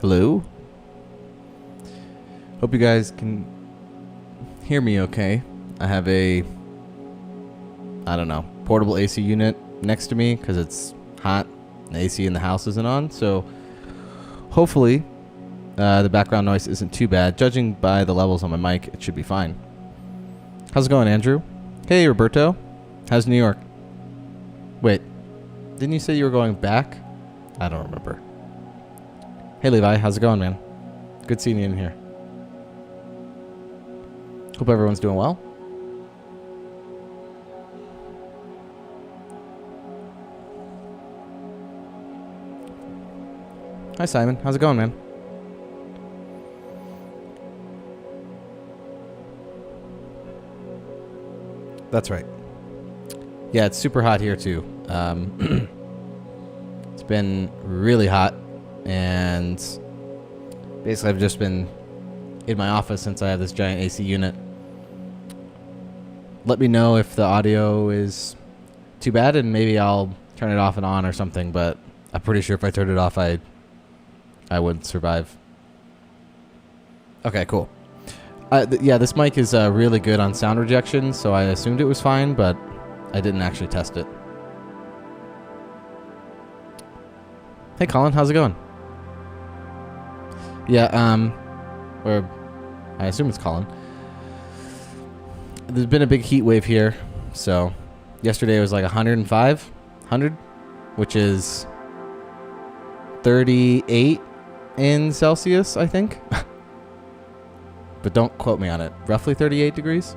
Hello? Hope you guys can hear me okay. I have a, I don't know, portable AC unit next to me because it's hot. The AC in the house isn't on, so hopefully the background noise isn't too bad. Judging by the levels on my mic, it should be fine. How's it going, Andrew? Hey, Roberto. How's New York? Wait, didn't you say you were going back? I don't remember. Hey, Levi. How's it going, man? Good seeing you in here. Hope everyone's doing well. Hi, Simon. How's it going, man? That's right. Yeah, it's super hot here, too. It's been really hot, and basically I've just been in my office since I have this giant AC unit. Let me know if the audio is too bad, and maybe I'll turn it off and on or something, but I'm pretty sure if I turned it off, I wouldn't survive. Okay, cool. Yeah, this mic is really good on sound rejection, so I assumed it was fine, but I didn't actually test it. Hey, Colin, how's it going? Yeah, or I assume it's Colin. There's been a big heat wave here, so yesterday it was like 100, which is 38 in Celsius, I think. But don't quote me on it. Roughly 38 degrees.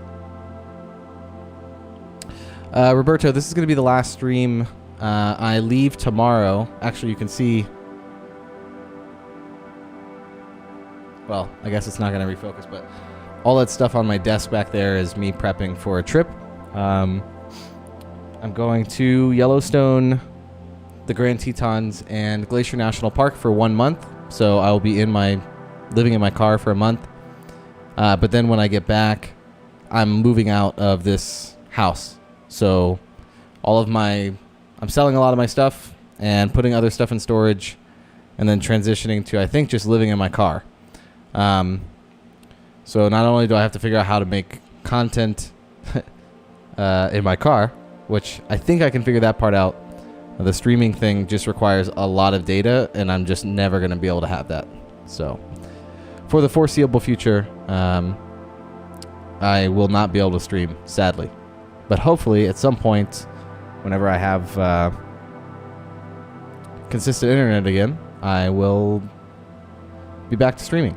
Roberto, this is going to be the last stream. I leave tomorrow. Actually, you can see... Well, I guess it's not going to refocus, but all that stuff on my desk back there is me prepping for a trip. I'm going to Yellowstone, the Grand Tetons, and Glacier National Park for 1 month. So I will be living in my car for a month. But then when I get back, I'm moving out of this house. So I'm selling a lot of my stuff and putting other stuff in storage, and then transitioning to, I think, just living in my car. So not only do I have to figure out how to make content in my car, which I think I can figure that part out. The streaming thing just requires a lot of data, and I'm just never going to be able to have that. So for the foreseeable future, I will not be able to stream, sadly. But hopefully at some point, whenever I have consistent internet again, I will be back to streaming.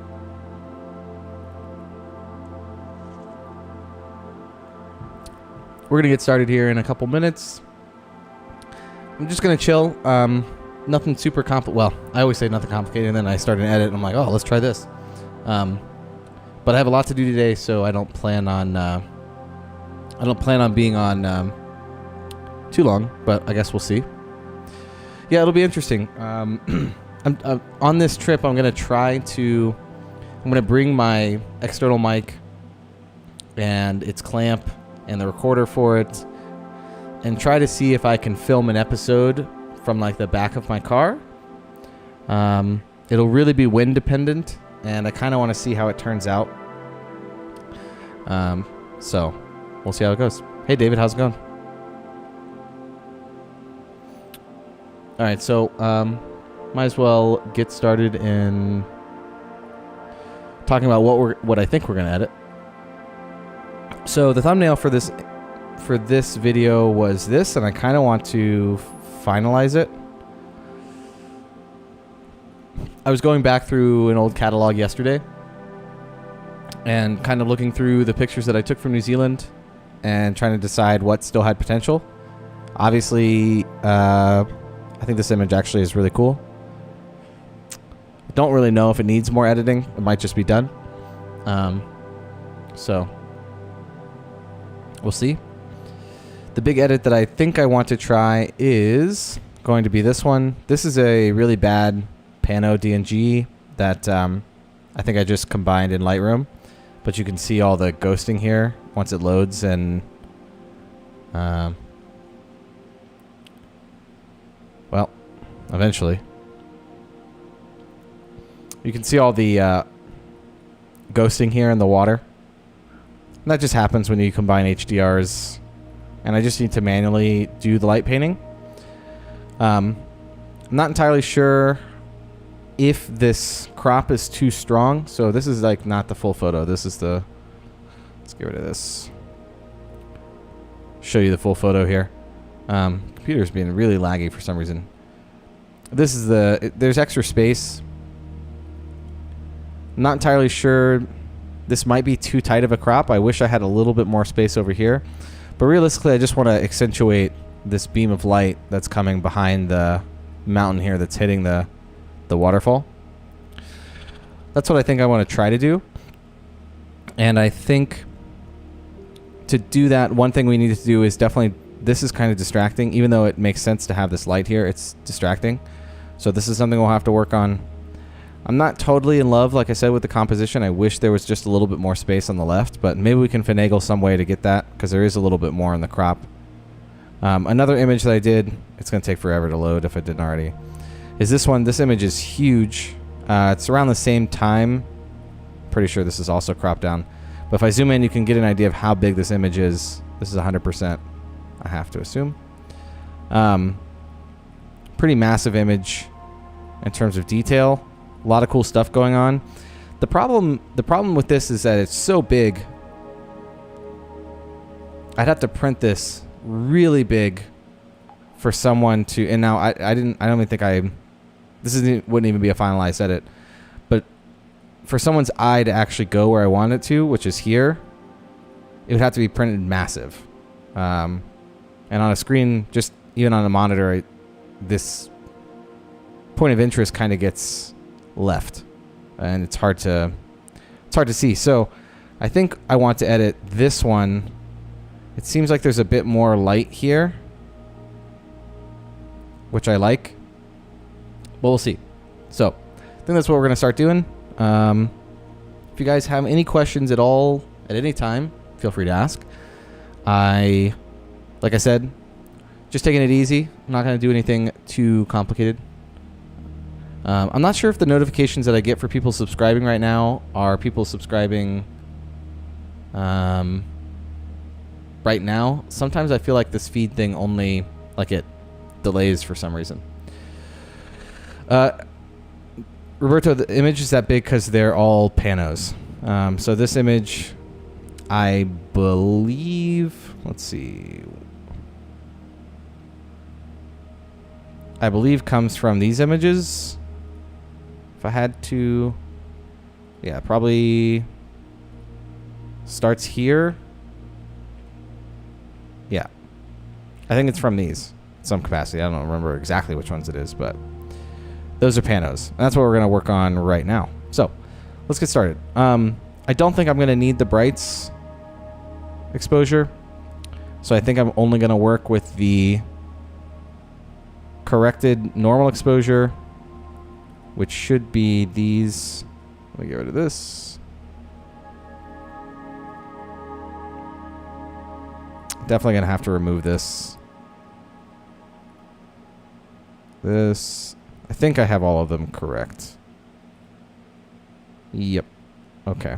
We're going to get started here in a couple minutes. I'm just going to chill. Nothing super complicated. Well, I always say nothing complicated, and then I start an edit, and I'm like, oh, let's try this. But I have a lot to do today, so I don't plan on being on too long, but I guess we'll see. Yeah, it'll be interesting. On this trip, I'm going to bring my external mic and its clamp and the recorder for it, and try to see if I can film an episode from like the back of my car. It'll really be wind dependent, and I kind of want to see how it turns out. So we'll see how it goes. Hey, David, how's it going? All right, so might as well get started in talking about what I think we're gonna edit. So the thumbnail for this video was this, and I kind of want to finalize it. I was going back through an old catalog yesterday and kind of looking through the pictures that I took from New Zealand and trying to decide what still had potential. Obviously, I think this image actually is really cool. I don't really know if it needs more editing. It might just be done. So we'll see. The big edit that I think I want to try is going to be this one. This is a really bad pano DNG that I think I just combined in Lightroom, but you can see all the ghosting here once it loads, and well, eventually. You can see all the ghosting here in the water. And that just happens when you combine HDRs. And I just need to manually do the light painting. I'm not entirely sure if this crop is too strong. So this is like not the full photo. This is the... Let's get rid of this. Show you the full photo here. Computer's being really laggy for some reason. This is the... There's extra space. I'm not entirely sure. This might be too tight of a crop. I wish I had a little bit more space over here. But realistically, I just want to accentuate this beam of light that's coming behind the mountain here that's hitting the waterfall. That's what I think I want to try to do. And I think to do that, one thing we need to do is definitely... This is kind of distracting. Even though it makes sense to have this light here, it's distracting. So this is something we'll have to work on. I'm not totally in love, like I said, with the composition. I wish there was just a little bit more space on the left, but maybe we can finagle some way to get that, because there is a little bit more in the crop. Another image that I did, it's going to take forever to load if it didn't already, is this one. This image is huge. It's around the same time. Pretty sure this is also cropped down. But if I zoom in, you can get an idea of how big this image is. This is 100%, I have to assume. Pretty massive image in terms of detail. A lot of cool stuff going on. The problem with this is that it's so big. I'd have to print this really big for someone to... And now I don't even think this wouldn't even be a finalized edit. But for someone's eye to actually go where I want it to, which is here, it would have to be printed massive. And on a screen, just even on a monitor, this point of interest kind of gets left, and it's hard to see. So I think I want to edit this one. It seems like there's a bit more light here, which I like, but we'll see. So I think that's what we're going to start doing. If you guys have any questions at all at any time, feel free to ask. Like I said, just taking it easy. I'm not going to do anything too complicated. I'm not sure if the notifications that I get for people subscribing right now are people subscribing right now. Sometimes I feel like this feed thing only, like, it delays for some reason. Roberto, the image is that big because they're all panos. So this image, I believe, let's see, I believe comes from these images. If I had to, yeah, probably starts here. Yeah, I think it's from these in some capacity. I don't remember exactly which ones it is, but those are panos, and that's what we're going to work on right now. So let's get started. I don't think I'm going to need the brights exposure, so I think I'm only going to work with the corrected normal exposure, which should be these. Let me get rid of this. Definitely gonna have to remove this. This, I think I have all of them correct. Yep. Okay.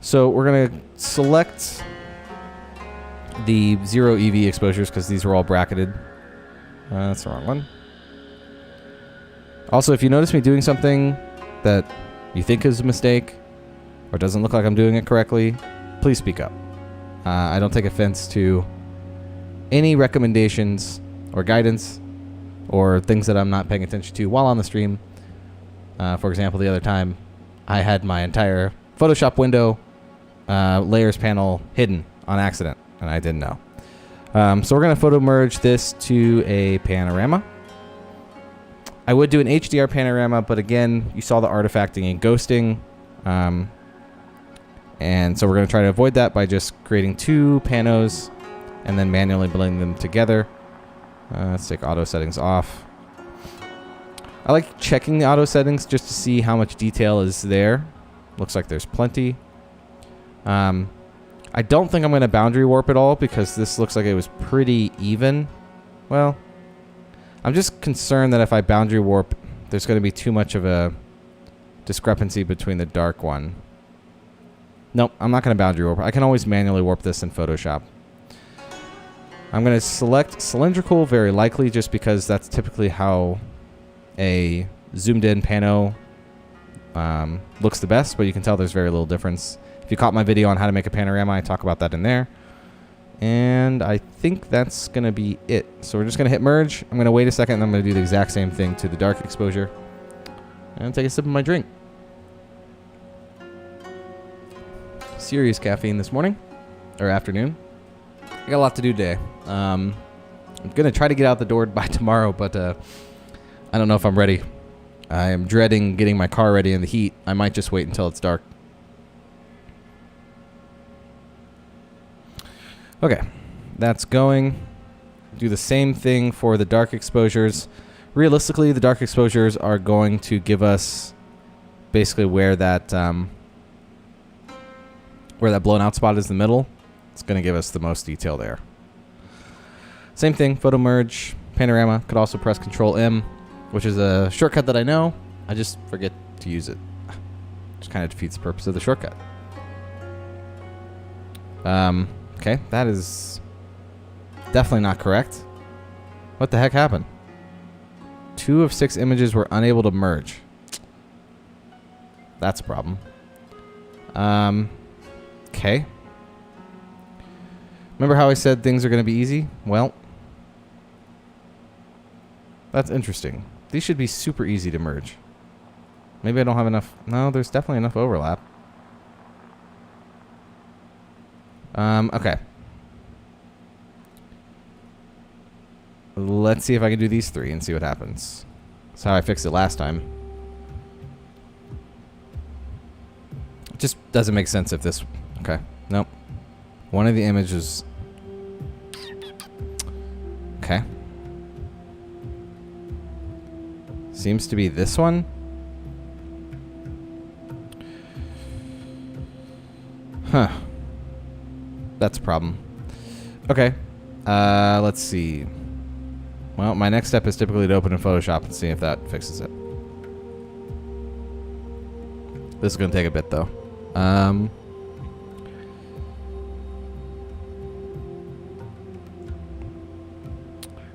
So we're gonna select the 0 EV exposures because these are all bracketed. That's the wrong one. Also, if you notice me doing something that you think is a mistake or doesn't look like I'm doing it correctly, please speak up. I don't take offense to any recommendations or guidance or things that I'm not paying attention to while on the stream. For example, the other time I had my entire Photoshop window layers panel hidden on accident, and I didn't know. So we're going to photo merge this to a panorama. I would do an HDR panorama, but again, you saw the artifacting and ghosting. And so we're going to try to avoid that by just creating 2 panos and then manually blending them together. Let's take auto settings off. I like checking the auto settings just to see how much detail is there. Looks like there's plenty. I don't think I'm going to boundary warp at all because this looks like it was pretty even. Well, I'm just concerned that if I boundary warp there's going to be too much of a discrepancy between the dark one. Nope, I'm not going to boundary warp. I can always manually warp this in Photoshop. I'm going to select cylindrical, very likely, just because that's typically how a zoomed in pano looks the best, but you can tell there's very little difference. If you caught my video on how to make a panorama, I talk about that in there. And I think that's going to be it. So we're just going to hit merge. I'm going to wait a second, and I'm going to do the exact same thing to the dark exposure. And take a sip of my drink. Serious caffeine this morning, or afternoon. I got a lot to do today. I'm going to try to get out the door by tomorrow, but I don't know if I'm ready. I am dreading getting my car ready in the heat. I might just wait until it's dark. Okay, that's going. Do the same thing for the dark exposures. Realistically, the dark exposures are going to give us basically where that blown out spot is in the middle. It's going to give us the most detail there. Same thing, photo merge, panorama. Could also press Control M, which is a shortcut that I know. I just forget to use it. Just kind of defeats the purpose of the shortcut. Okay, that is definitely not correct. What the heck happened? 2 of 6 images were unable to merge. That's a problem. Okay. Remember how I said things are going to be easy? Well, that's interesting. These should be super easy to merge. Maybe I don't have enough. No, there's definitely enough overlap. Okay. Let's see if I can do these 3 and see what happens. That's how I fixed it last time. It just doesn't make sense if this... Okay. Nope. One of the images... Okay. Seems to be this one. Huh. That's a problem. Okay. Let's see. Well, my next step is typically to open in Photoshop and see if that fixes it. This is going to take a bit, though.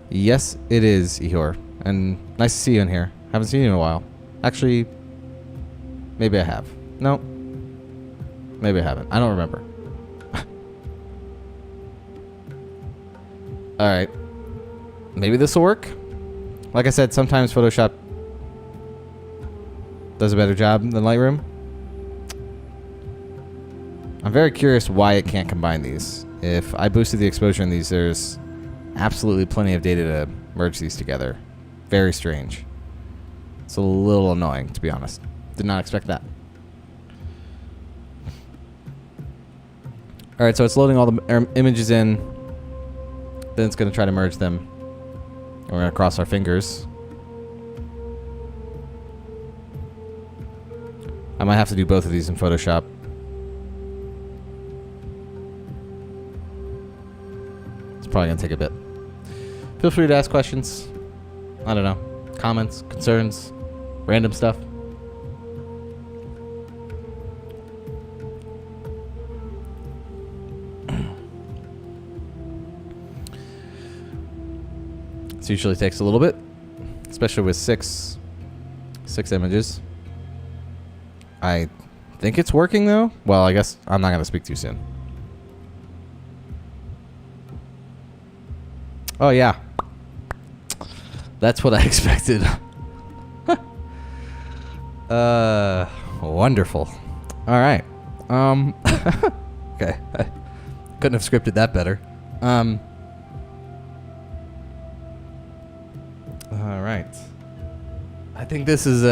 Yes, it is, 𝐒𝐤𝐢. And nice to see you in here. Haven't seen you in a while. Actually, maybe I have. No. Maybe I haven't. I don't remember. Alright. Maybe this will work. Like I said, sometimes Photoshop does a better job than Lightroom. I'm very curious why it can't combine these. If I boosted the exposure in these, there's absolutely plenty of data to merge these together. Very strange. It's a little annoying, to be honest. Did not expect that. Alright, so it's loading all the images in. Then it's going to try to merge them. And we're going to cross our fingers. I might have to do both of these in Photoshop. It's probably going to take a bit. Feel free to ask questions. I don't know. Comments, concerns, random stuff. This usually takes a little bit, especially with six images. I think it's working though. Well, I guess I'm not going to speak too soon. Oh yeah. That's what I expected. Wonderful. All right. Okay. I couldn't have scripted that better. All right. I think this is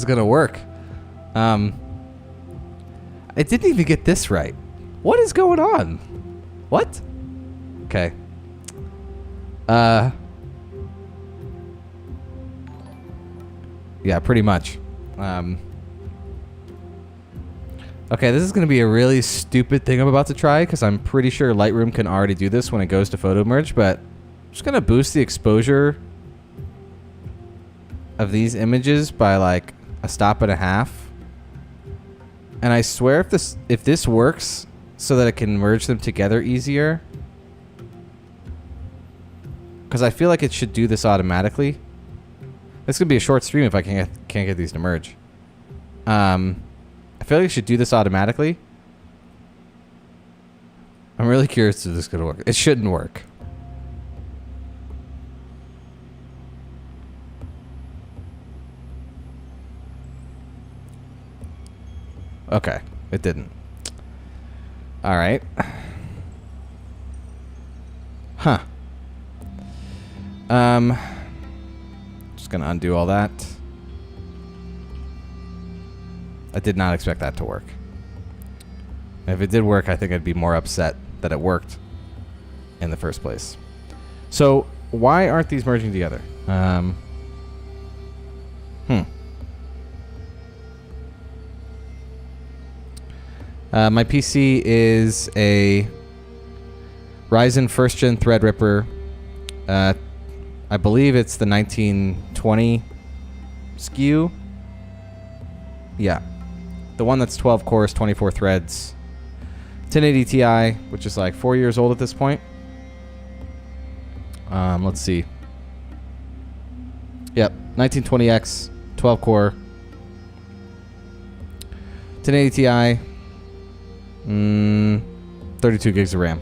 gonna work. I didn't even get this right. What is going on? What? Okay. Yeah, pretty much. Okay, this is going to be a really stupid thing I'm about to try, because I'm pretty sure Lightroom can already do this when it goes to photo merge, but I'm just going to boost the exposure of these images by like a stop and a half. And I swear if this works so that it can merge them together easier, because I feel like it should do this automatically. This could be a short stream if I can't get these to merge. I feel like it should do this automatically. I'm really curious if this is going to work. It shouldn't work. Okay, it didn't. All right. Huh. Just gonna undo all that. I did not expect that to work. If it did work, I think I'd be more upset that it worked in the first place. So why aren't these merging together? My PC is a Ryzen 1st Gen Threadripper. I believe it's the 1920 SKU. Yeah. The one that's 12 cores, 24 threads. 1080 Ti, which is like 4 years old at this point. Let's see. Yep, 1920X, 12 core. 1080 Ti. 32 gigs of RAM.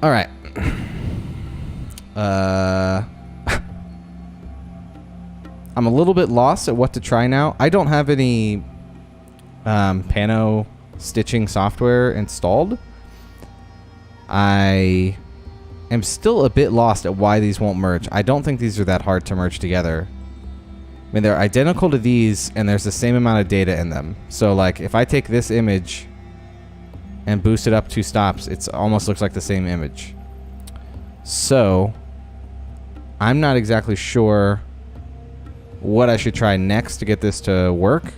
All right. I'm a little bit lost at what to try now. I don't have any pano stitching software installed. I am still a bit lost at why these won't merge. I don't think these are that hard to merge together. I mean, they're identical to these, and there's the same amount of data in them. So, like, if I take this image and boost it up 2 stops, it almost looks like the same image. So, I'm not exactly sure what I should try next to get this to work.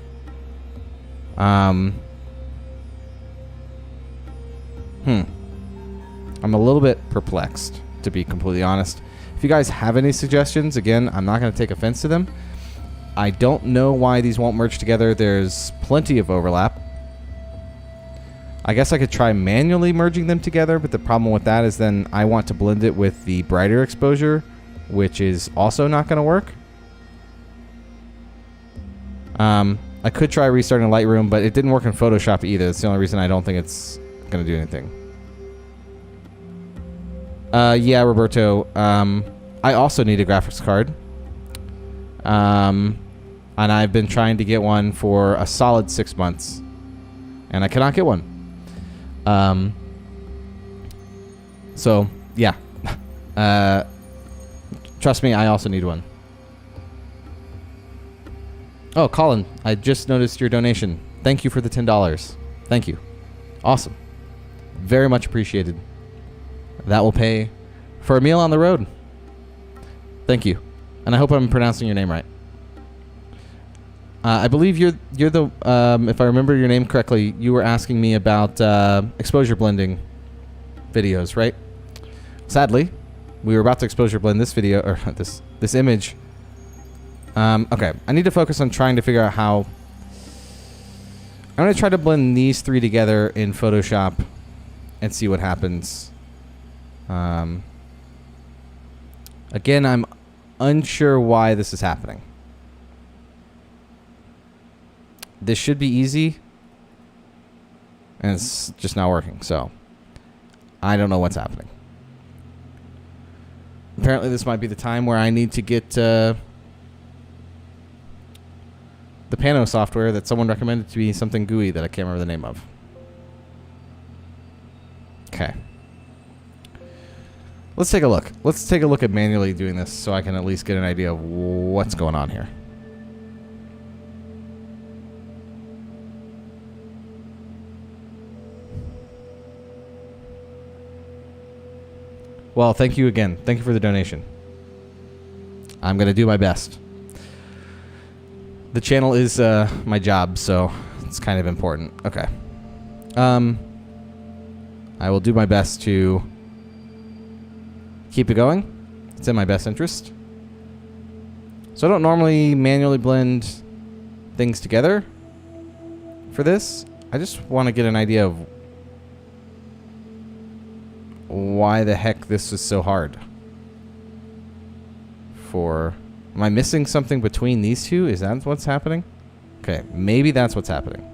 I'm a little bit perplexed, to be completely honest. If you guys have any suggestions, again, I'm not going to take offense to them. I don't know why these won't merge together. There's plenty of overlap. I guess I could try manually merging them together, but the problem with that is then I want to blend it with the brighter exposure, which is also not going to work. I could try restarting Lightroom, but it didn't work in Photoshop either. That's the only reason I don't think it's going to do anything. Yeah, Roberto. I also need a graphics card. And I've been trying to get one for a solid 6 months. And I cannot get one. So, yeah. Trust me, I also need one. Oh, Colin, I just noticed your donation. Thank you for the $10. Thank you. Awesome. Very much appreciated. That will pay for a meal on the road. Thank you. And I hope I'm pronouncing your name right. I believe you're the, if I remember your name correctly, you were asking me about exposure blending videos, right? Sadly, we were about to exposure blend this video, or this image. Okay, I need to focus on trying to figure out how... I'm going to try to blend these 3 together in Photoshop and see what happens. Again, I'm unsure why this is happening. This should be easy, and it's just not working, so I don't know what's happening. Apparently this might be the time where I need to get the pano software that someone recommended to be something GUI that I can't remember the name of. Okay. Let's take a look. Let's take a look at manually doing this so I can at least get an idea of what's going on here. Well, thank you again. Thank you for the donation. I'm going to do my best. The channel is my job, so it's kind of important. Okay. I will do my best to keep it going. It's in my best interest. So I don't normally manually blend things together for this. I just want to get an idea of why the heck this is so hard. Am I missing something between these two? Is that what's happening? Okay, maybe that's what's happening.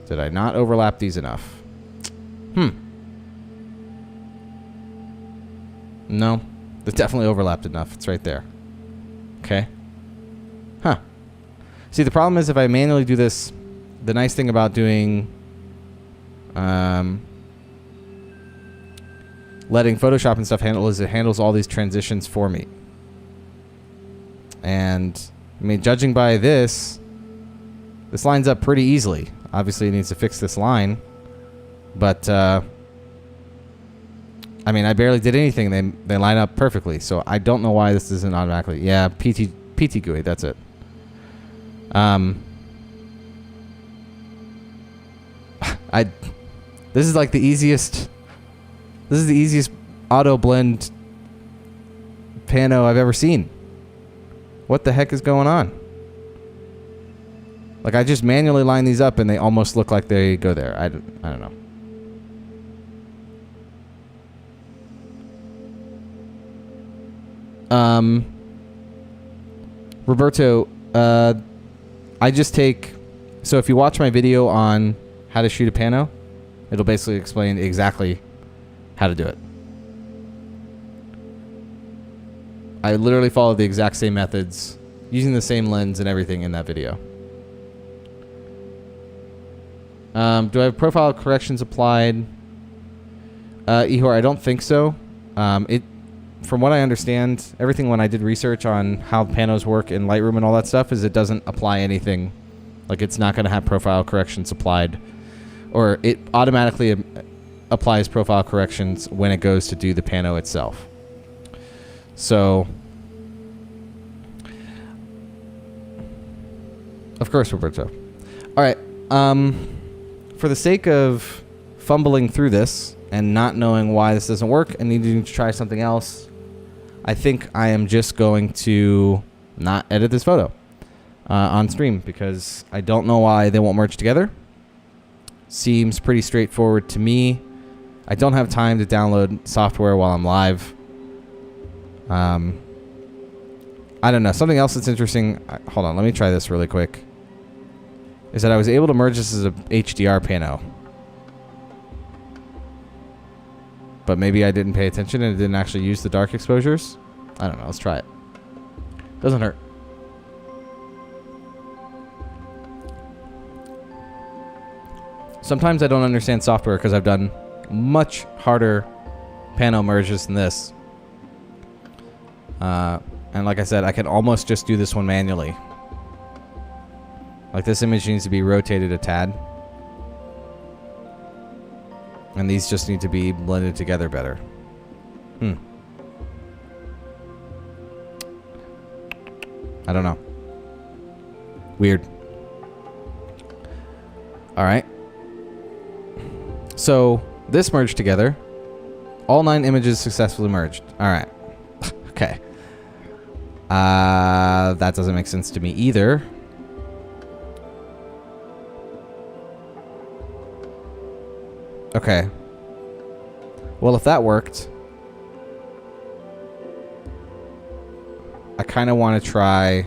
Did I not overlap these enough? No, they definitely overlapped enough. It's right there. Okay. Huh. See, the problem is if I manually do this, the nice thing about doing, letting Photoshop and stuff handle is it handles all these transitions for me. And, I mean, judging by this lines up pretty easily. Obviously, it needs to fix this line. But, I mean, I barely did anything. They line up perfectly. So I don't know why this isn't automatically. Yeah, PT GUI, that's it. This is like the easiest. This is the easiest auto blend pano I've ever seen. What the heck is going on? Like, I just manually line these up and they almost look like they go there. I don't know. Roberto, I just take... So if you watch my video on how to shoot a pano, it'll basically explain exactly how to do it. I literally follow the exact same methods, using the same lens and everything in that video. Do I have profile corrections applied? Ihor, I don't think so. From what I understand, everything when I did research on how panos work in Lightroom and all that stuff is it doesn't apply anything. Like, it's not going to have profile corrections applied. Or it automatically applies profile corrections when it goes to do the pano itself. So, of course, Roberto. All right. For the sake of fumbling through this and not knowing why this doesn't work and needing to try something else, I think I am just going to not edit this photo on stream because I don't know why they won't merge together. Seems pretty straightforward to me. I don't have time to download software while I'm live. I don't know. Something else that's interesting. Hold on. Let me try this really quick. Is that I was able to merge this as a HDR pano. But maybe I didn't pay attention and it didn't actually use the dark exposures. I don't know. Let's try it. Doesn't hurt. Sometimes I don't understand software because I've done much harder pano merges than this. And like I said, I can almost just do this one manually. Like, this image needs to be rotated a tad. And these just need to be blended together better. I don't know. Weird. Alright. So, this merged together. All 9 images successfully merged. Alright. Okay. That doesn't make sense to me either. Okay. Well, if that worked, I kind of want to try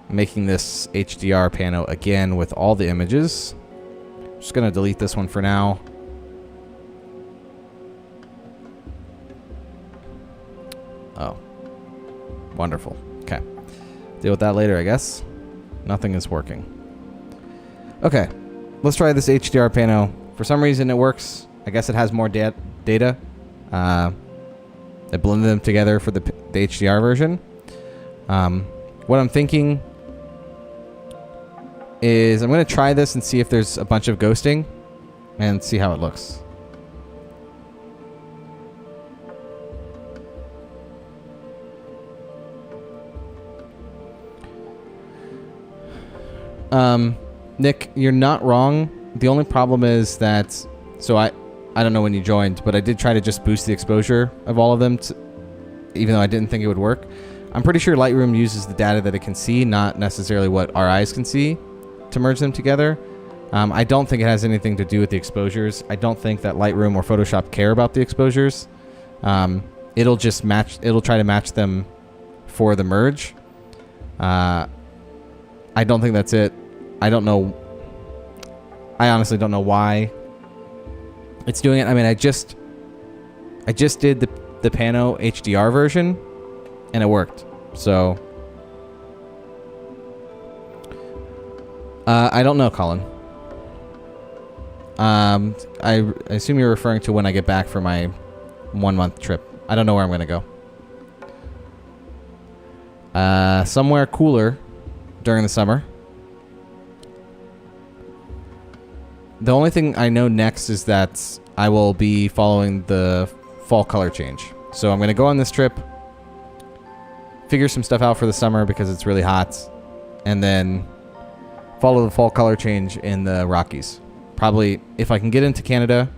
making this HDR pano again with all the images. I'm just going to delete this one for now. Oh. Wonderful. Okay. Deal with that later, I guess. Nothing is working. Okay. Let's try this HDR pano. For some reason it works. I guess it has more data. I blended them together for the HDR version. What I'm thinking is I'm going to try this and see if there's a bunch of ghosting and see how it looks. Nick, you're not wrong. The only problem is that... So I don't know when you joined, but I did try to just boost the exposure of all of them, even though I didn't think it would work. I'm pretty sure Lightroom uses the data that it can see, not necessarily what our eyes can see, to merge them together. I don't think it has anything to do with the exposures. I don't think that Lightroom or Photoshop care about the exposures. It'll just match. It'll try to match them for the merge. I don't think that's it. I don't know. I honestly don't know why it's doing it. I mean, I just did the Pano HDR version, and it worked. So I don't know, Colin. I assume you're referring to when I get back for my 1-month trip. I don't know where I'm gonna go. Somewhere cooler during the summer. The only thing I know next is that I will be following the fall color change. So I'm gonna go on this trip, figure some stuff out for the summer because it's really hot, and then follow the fall color change in the Rockies. Probably, if I can get into Canada,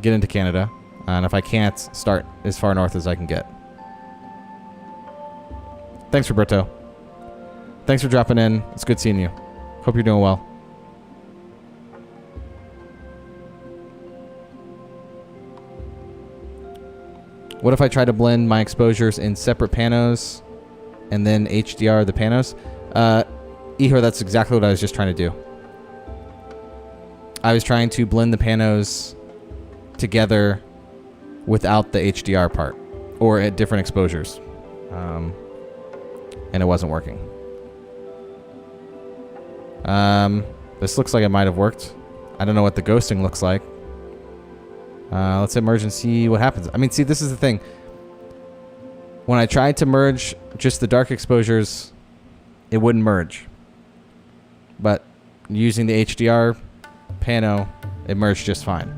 and if I can't, start as far north as I can get. Thanks, Roberto. Thanks for dropping in. It's good seeing you. Hope you're doing well. What if I try to blend my exposures in separate panos and then HDR the panos? 𝐒𝐤𝐢𝐚𝐥𝐬, that's exactly what I was just trying to do. I was trying to blend the panos together without the HDR part, or at different exposures, and it wasn't working. This looks like it might have worked. I don't know what the ghosting looks like. Let's hit merge and see what happens. I mean, see, this is the thing. When I tried to merge just the dark exposures, it wouldn't merge. But using the HDR pano, it merged just fine.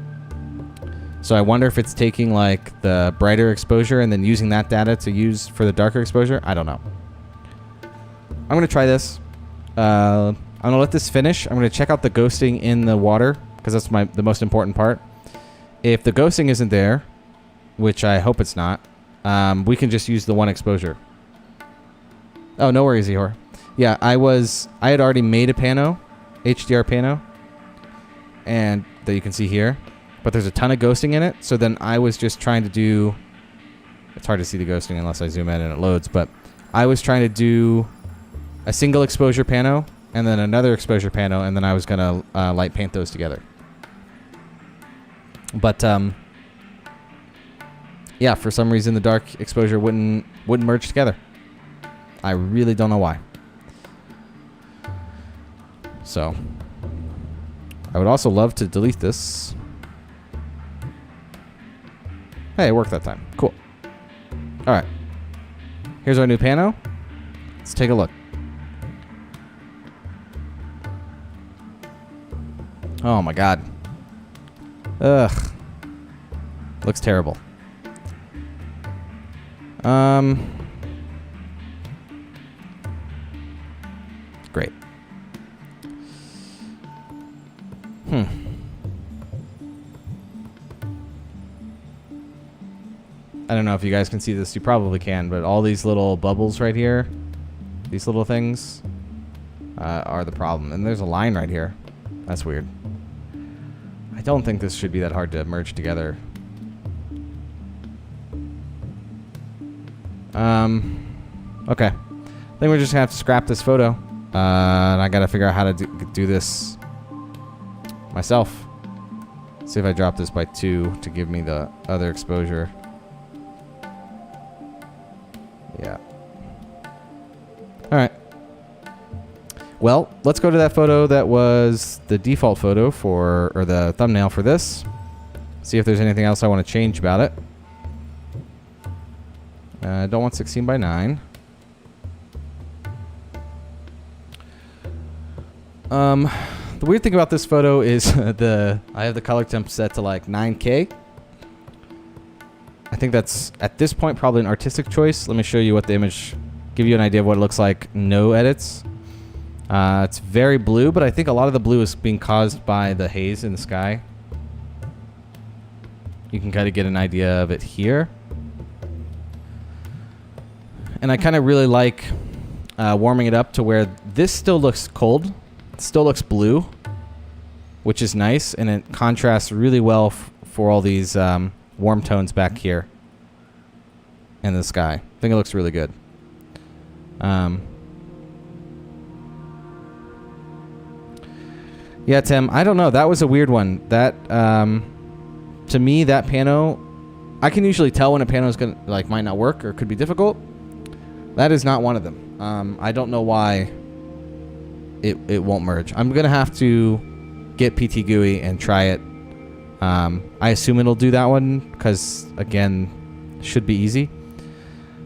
So I wonder if it's taking like the brighter exposure and then using that data to use for the darker exposure. I don't know. I'm going to try this. I'm going to let this finish. I'm going to check out the ghosting in the water because that's the most important part. If the ghosting isn't there, which I hope it's not, we can just use the one exposure. Oh, no worries, 𝐒𝐤𝐢𝐚𝐥𝐬. Yeah, I had already made a pano, HDR pano, and that you can see here, but there's a ton of ghosting in it. So then I was just trying to do, it's hard to see the ghosting unless I zoom in and it loads, but I was trying to do a single exposure pano and then another exposure pano, and then I was going to light paint those together. But yeah, for some reason the dark exposure wouldn't merge together. I really don't know why. So I would also love to delete this. Hey, it worked that time. Cool. All right. Here's our new pano. Let's take a look. Oh my God. Ugh. Looks terrible. Great. I don't know if you guys can see this. You probably can, but all these little bubbles right here, these little things, are the problem. And there's a line right here. That's weird. I don't think this should be that hard to merge together. Okay. I think we're just gonna have to scrap this photo. And I gotta figure out how to do this myself. See if I drop this by 2 to give me the other exposure. Yeah. Alright. Well, let's go to that photo that was the default photo for, or the thumbnail for this. See if there's anything else I want to change about it. I don't want 16:9. The weird thing about this photo is I have the color temp set to like 9K. I think that's, at this point, probably an artistic choice. Let me show you what the image, give you an idea of what it looks like. No edits. It's very blue, but I think a lot of the blue is being caused by the haze in the sky. You can kind of get an idea of it here. And I kind of really like warming it up to where this still looks cold. It still looks blue, which is nice. And it contrasts really well for all these warm tones back here in the sky. I think it looks really good. Yeah, Tim, I don't know. That was a weird one. That, to me, that pano, I can usually tell when a pano is gonna, like, might not work or could be difficult. That is not one of them. I don't know why it won't merge. I'm gonna have to get pt-GUI and try it. I assume it'll do that one because, again, should be easy.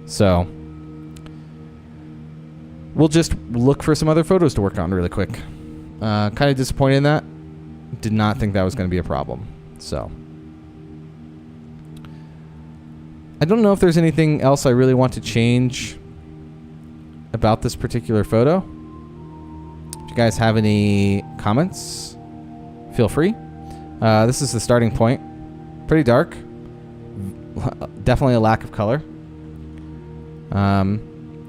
So we'll just look for some other photos to work on really quick. Kind of disappointed in that. Did not think that was going to be a problem. So I don't know if there's anything else I really want to change about this particular photo. If you guys have any comments, feel free. This is the starting point. Pretty dark. Definitely a lack of color.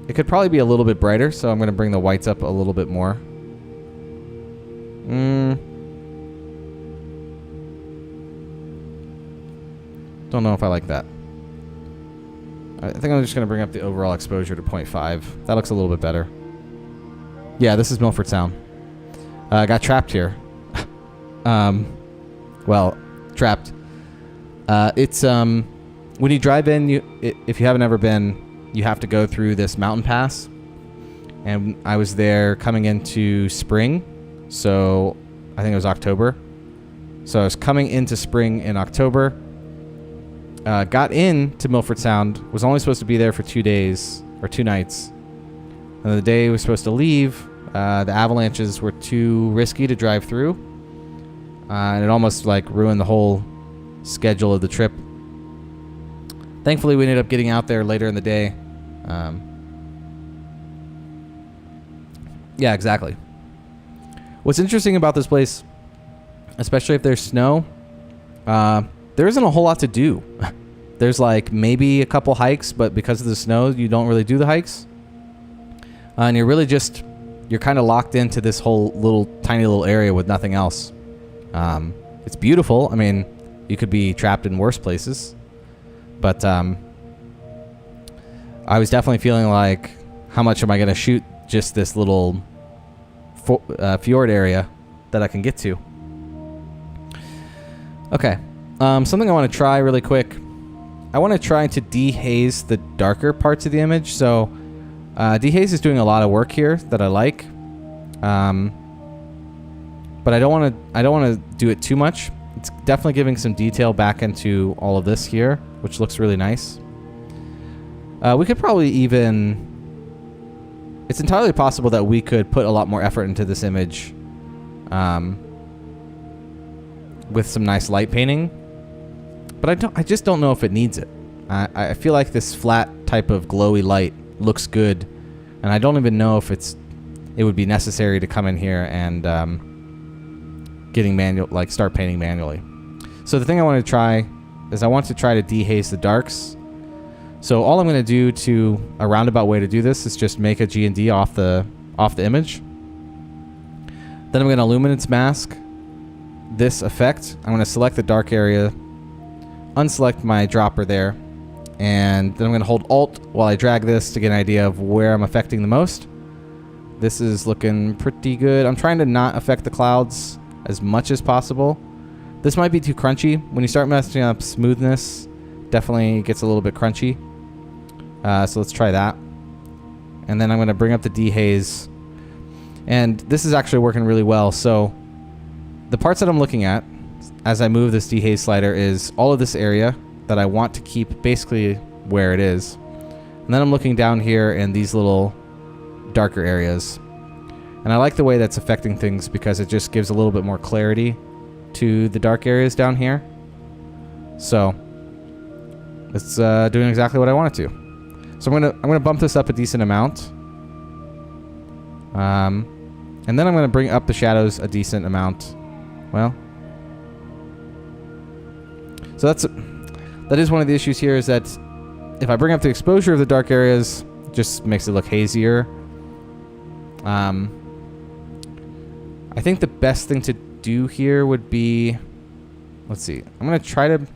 It could probably be a little bit brighter, so I'm going to bring the whites up a little bit more. Don't know if I like that. I think I'm just going to bring up the overall exposure to 0.5. That looks a little bit better. Yeah, this is Milford Sound. I got trapped here. Well, trapped. It's when you drive in, if you haven't ever been, you have to go through this mountain pass. And I was there coming into spring. So I think it was October. So I was coming into spring in October. Got into Milford Sound. Was only supposed to be there for 2 days or 2 nights. And the day we were supposed to leave, the avalanches were too risky to drive through. And it almost like ruined the whole schedule of the trip. Thankfully, we ended up getting out there later in the day. Yeah, exactly. What's interesting about this place, especially if there's snow, there isn't a whole lot to do. There's like maybe a couple hikes, but because of the snow, you don't really do the hikes. And you're really just, you're kind of locked into this whole tiny little area with nothing else. It's beautiful. I mean, you could be trapped in worse places. But I was definitely feeling like, how much am I going to shoot just this little fjord area that I can get to? Okay. Something I want to try really quick. I want to try to dehaze the darker parts of the image. So dehaze is doing a lot of work here that I like. But I don't want to do it too much. It's definitely giving some detail back into all of this here, which looks really nice. We could probably even... It's entirely possible that we could put a lot more effort into this image with some nice light painting. But I just don't know if it needs it. I feel like this flat type of glowy light looks good. And I don't even know if it would be necessary to come in here and start painting manually. So the thing I want to try is I want to try to dehaze the darks. So all I'm going to do a roundabout way to do this is just make a G&D off the image. Then I'm going to luminance mask this effect. I'm going to select the dark area, unselect my dropper there, and then I'm going to hold Alt while I drag this to get an idea of where I'm affecting the most. This is looking pretty good. I'm trying to not affect the clouds as much as possible. This might be too crunchy. When you start messing up smoothness, definitely gets a little bit crunchy. So let's try that. And then I'm going to bring up the dehaze. And this is actually working really well. So the parts that I'm looking at as I move this dehaze slider is all of this area that I want to keep basically where it is. And then I'm looking down here in these little darker areas. And I like the way that's affecting things because it just gives a little bit more clarity to the dark areas down here. So it's doing exactly what I want it to. So I'm gonna bump this up a decent amount. And then I'm gonna bring up the shadows a decent amount. Well, so That is one of the issues here, is that if I bring up the exposure of the dark areas, it just makes it look hazier. I think the best thing to do here would be, let's see, I'm going to try to,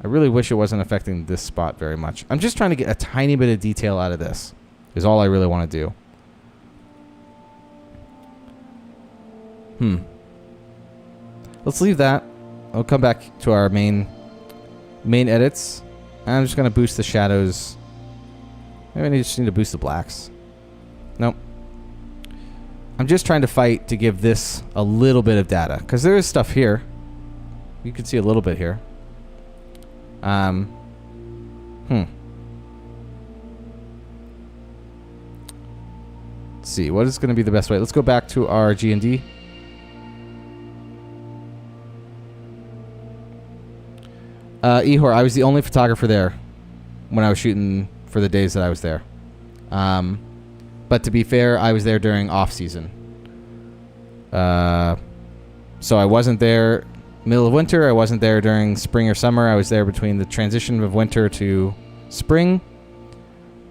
I really wish it wasn't affecting this spot very much. I'm just trying to get a tiny bit of detail out of this, is all I really want to do. Let's leave that. I'll come back to our main edits. I'm just going to boost the shadows. Maybe I just need to boost the blacks. Nope. I'm just trying to fight to give this a little bit of data, because there is stuff here. You can see a little bit here. Let's see, what is going to be the best way? Let's go back to our G&D. 𝐒𝐤𝐢𝐚𝐥𝐬, I was the only photographer there when I was shooting for the days that I was there. But to be fair, I was there during off season. So I wasn't there middle of winter. I wasn't there during spring or summer. I was there between the transition of winter to spring.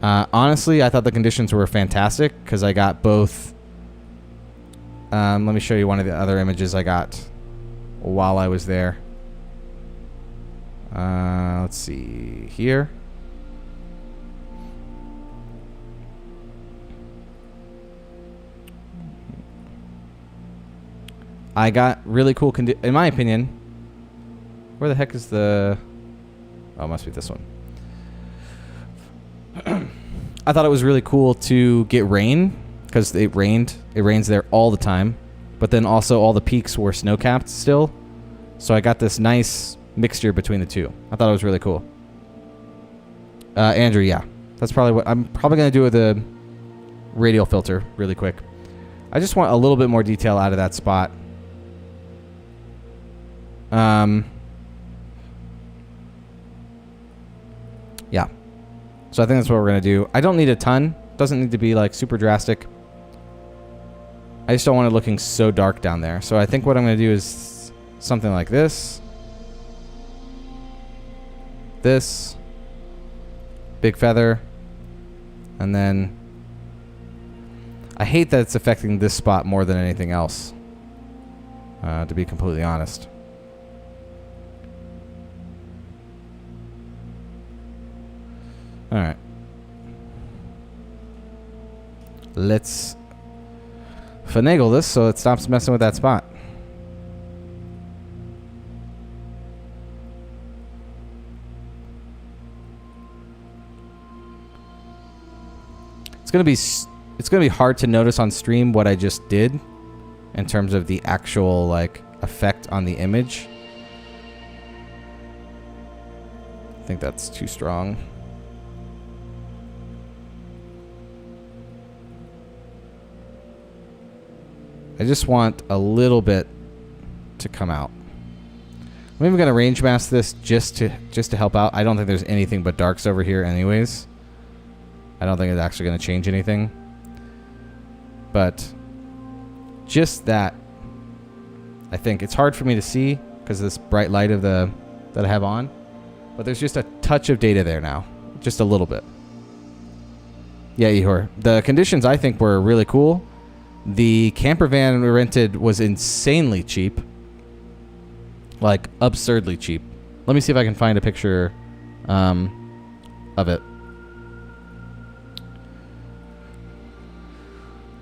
Honestly, I thought the conditions were fantastic because I got both. Let me show you one of the other images I got while I was there. Let's see here. I got really cool in my opinion. Where the heck is the... Oh, it must be this one. I thought it was really cool to get rain, because it rained. It rains there all the time. But then also all the peaks were snow-capped still. So I got this nice mixture between the two. I thought it was really cool. Andrew, yeah. That's probably what... I'm probably going to do with the radial filter really quick. I just want a little bit more detail out of that spot. Yeah. So I think that's what we're going to do. I don't need a ton. Doesn't need to be like super drastic. I just don't want it looking so dark down there. So I think what I'm going to do is something like this. This. Big feather. And then I hate that it's affecting this spot more than anything else. To be completely honest. Alright. Let's finagle this so it stops messing with that spot. It's gonna be hard to notice on stream what I just did in terms of the actual like effect on the image. I think that's too strong. I just want a little bit to come out. I'm even gonna range mask this just to help out. I don't think there's anything but darks over here anyways. I don't think it's actually gonna change anything. But just that, I think it's hard for me to see because of this bright light of that I have on. But there's just a touch of data there now, just a little bit. Yeah, 𝐒𝐤𝐢𝐚𝐥𝐬. The conditions I think were really cool. The camper van we rented was insanely cheap. Like, absurdly cheap. Let me see if I can find a picture of it.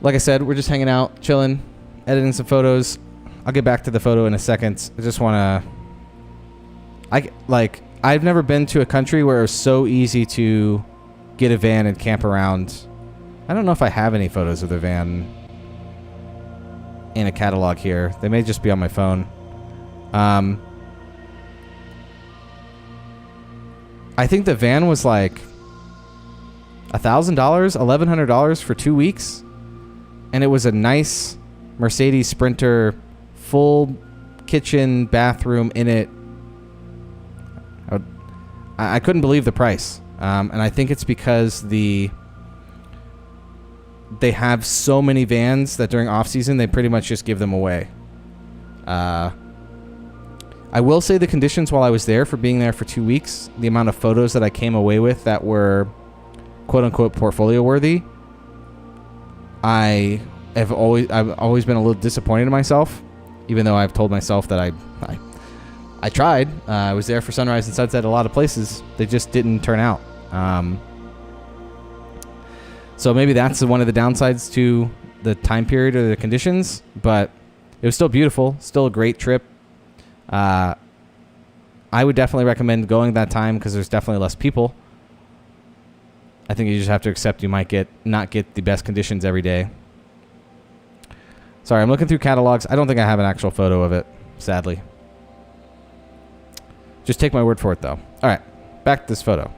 Like I said, we're just hanging out, chilling, editing some photos. I'll get back to the photo in a second. I just want to... I've never been to a country where it was so easy to get a van and camp around. I don't know if I have any photos of the van in a catalog here. They may just be on my phone. I think the van was like $1,000, $1,100 for 2 weeks. And it was a nice Mercedes Sprinter, full kitchen, bathroom in it. I couldn't believe the price. And I think it's because they have so many vans that during off season they pretty much just give them away. I I will say the conditions while I was there, for being there for 2 weeks, the amount of photos that I came away with that were quote-unquote portfolio worthy, I've always been a little disappointed in myself, even though I've told myself that I tried. I was there for sunrise and sunset at a lot of places. They just didn't turn out. So maybe that's one of the downsides to the time period or the conditions, but it was still beautiful, still a great trip. I would definitely recommend going that time because there's definitely less people. I think you just have to accept you might not get the best conditions every day. Sorry, I'm looking through catalogs. I don't think I have an actual photo of it, sadly. Just take my word for it, though. All right, back to this photo.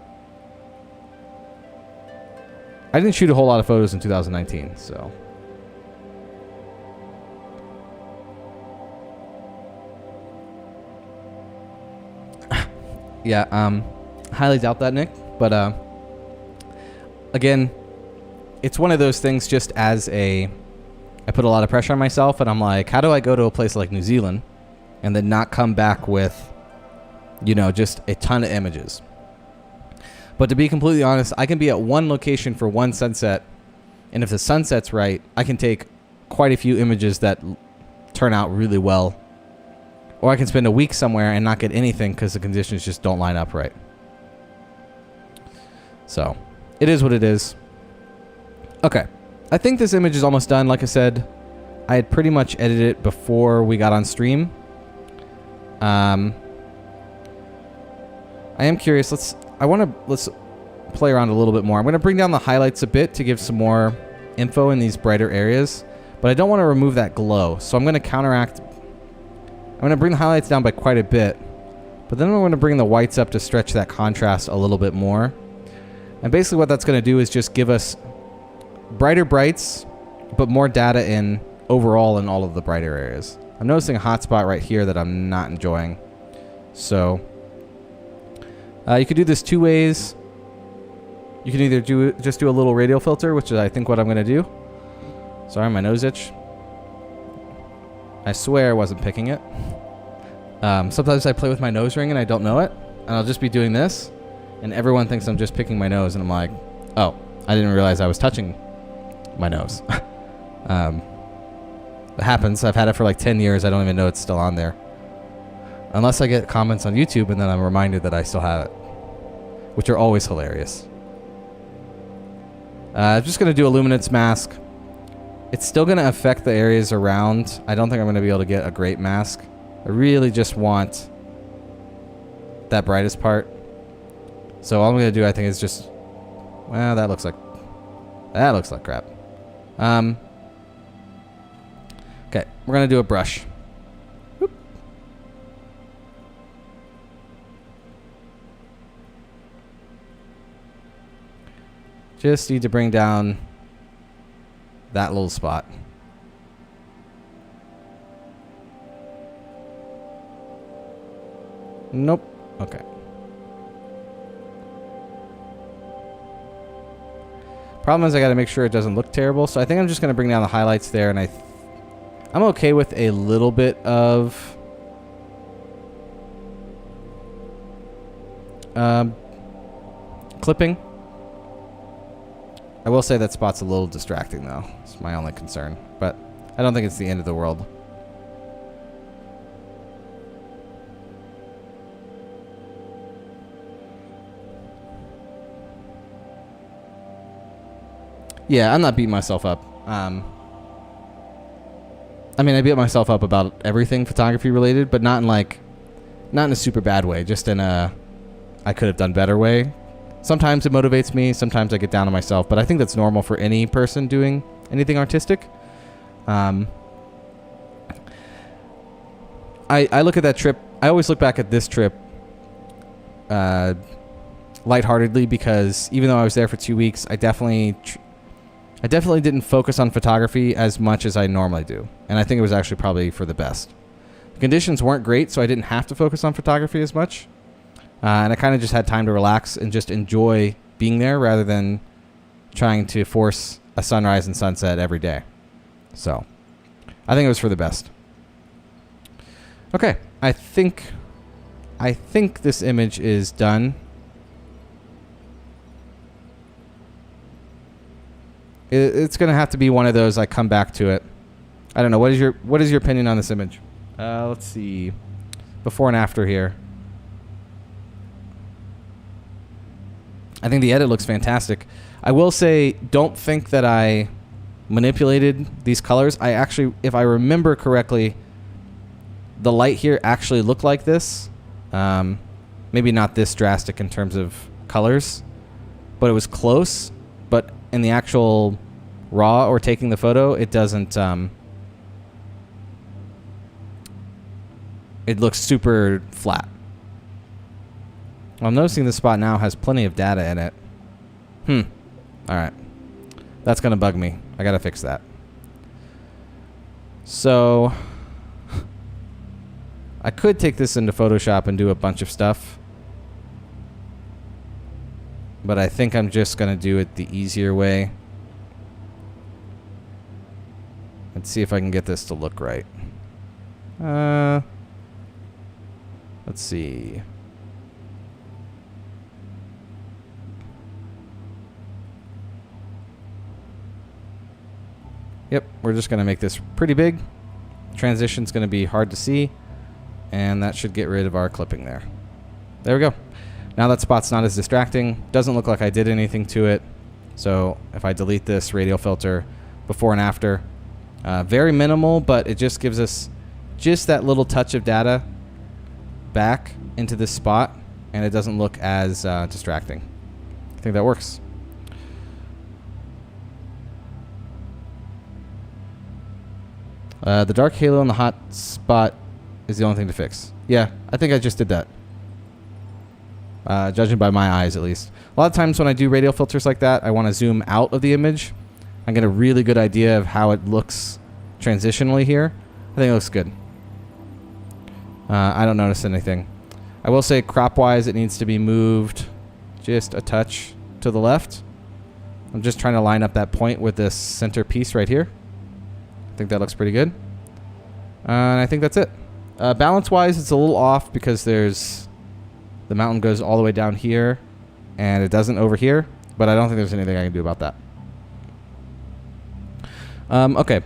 I didn't shoot a whole lot of photos in 2019, so... Yeah, highly doubt that, Nick. But, again, it's one of those things just as I put a lot of pressure on myself, and I'm like, how do I go to a place like New Zealand and then not come back with, just a ton of images? But to be completely honest, I can be at one location for one sunset, and if the sunset's right, I can take quite a few images that turn out really well. Or I can spend a week somewhere and not get anything because the conditions just don't line up right. So, it is what it is. Okay. I think this image is almost done. Like I said, I had pretty much edited it before we got on stream. I am curious. Let's play around a little bit more. I'm going to bring down the highlights a bit to give some more info in these brighter areas. But I don't want to remove that glow. So I'm going to counteract... I'm going to bring the highlights down by quite a bit, but then I'm going to bring the whites up to stretch that contrast a little bit more. And basically what that's going to do is just give us brighter brights, but more data in overall in all of the brighter areas. I'm noticing a hot spot right here that I'm not enjoying. So you could do this two ways. You can either just do a little radial filter, which is I think what I'm going to do. Sorry, my nose itch. I swear I wasn't picking it. Sometimes I play with my nose ring and I don't know it. And I'll just be doing this. And everyone thinks I'm just picking my nose. And I'm like, oh, I didn't realize I was touching my nose. It happens. I've had it for like 10 years. I don't even know it's still on there. Unless I get comments on YouTube and then I'm reminded that I still have it. Which are always hilarious. I'm just going to do a luminance mask. It's still going to affect the areas around. I don't think I'm going to be able to get a great mask. I really just want that brightest part. So all I'm going to do, I think, is just... Well, that looks like crap. Okay, we're going to do a brush. Whoop. Just need to bring down that little spot. Nope. Okay. Problem is I got to make sure it doesn't look terrible. So I think I'm just going to bring down the highlights there, and I'm okay with a little bit of clipping. I will say that spot's a little distracting, though. It's my only concern. But I don't think it's the end of the world. Yeah, I'm not beating myself up. I mean, I beat myself up about everything photography related, but not in a super bad way. Just in a I could have done better way. Sometimes it motivates me. Sometimes I get down on myself. But I think that's normal for any person doing anything artistic. I look at that trip. I always look back at this trip lightheartedly because even though I was there for 2 weeks, I definitely didn't focus on photography as much as I normally do. And I think it was actually probably for the best. The conditions weren't great, so I didn't have to focus on photography as much. And I kind of just had time to relax and just enjoy being there rather than trying to force a sunrise and sunset every day. So I think it was for the best. Okay, I think I think this image is done. It's going to have to be one of those I come back to it. I don't know. What is your opinion on this image? Let's see. Before and after here. I think the edit looks fantastic. I will say, don't think that I manipulated these colors. I actually, if I remember correctly, the light here actually looked like this. Maybe not this drastic in terms of colors, but it was close. But in the actual raw or taking the photo, it doesn't. It looks super flat. Well, I'm noticing this spot now has plenty of data in it. All right. That's going to bug me. I got to fix that. So I could take this into Photoshop and do a bunch of stuff. But I think I'm just going to do it the easier way. Let's see if I can get this to look right. Let's see. Yep, we're just going to make this pretty big. Transition's going to be hard to see. And that should get rid of our clipping there. There we go. Now that spot's not as distracting. Doesn't look like I did anything to it. So if I delete this radial filter before and after, very minimal, but it just gives us just that little touch of data back into this spot, and it doesn't look as distracting. I think that works. The dark halo in the hot spot is the only thing to fix. Yeah, I think I just did that. Judging by my eyes, at least. A lot of times when I do radial filters like that, I want to zoom out of the image. I get a really good idea of how it looks transitionally here. I think it looks good. I don't notice anything. I will say crop-wise, it needs to be moved just a touch to the left. I'm just trying to line up that point with this center piece right here. I think that looks pretty good. And I think that's it. Balance-wise, it's a little off because there's... the mountain goes all the way down here, and it doesn't over here. But I don't think there's anything I can do about that. Okay.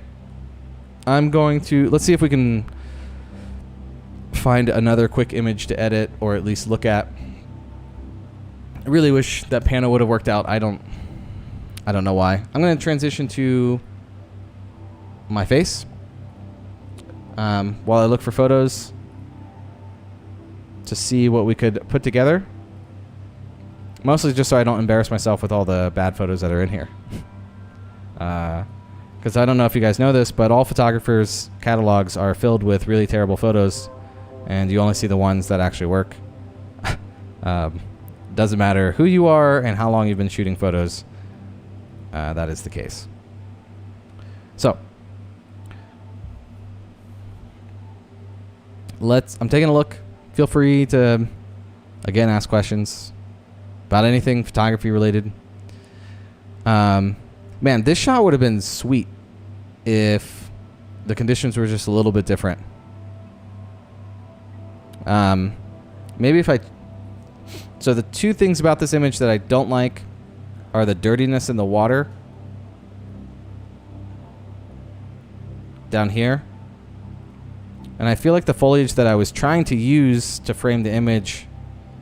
I'm going to... let's see if we can find another quick image to edit, or at least look at. I really wish that pano would have worked out. I don't know why. I'm going to transition to my face while I look for photos to see what we could put together. Mostly just so I don't embarrass myself with all the bad photos that are in here. Because I don't know if you guys know this, but all photographers' catalogs are filled with really terrible photos, and you only see the ones that actually work. Doesn't matter who you are and how long you've been shooting photos. That is the case. So, I'm taking a look. Feel free to, again, ask questions about anything photography related. Man, this shot would have been sweet if the conditions were just a little bit different. Maybe if I... so the two things about this image that I don't like are the dirtiness in the water down here. And I feel like the foliage that I was trying to use to frame the image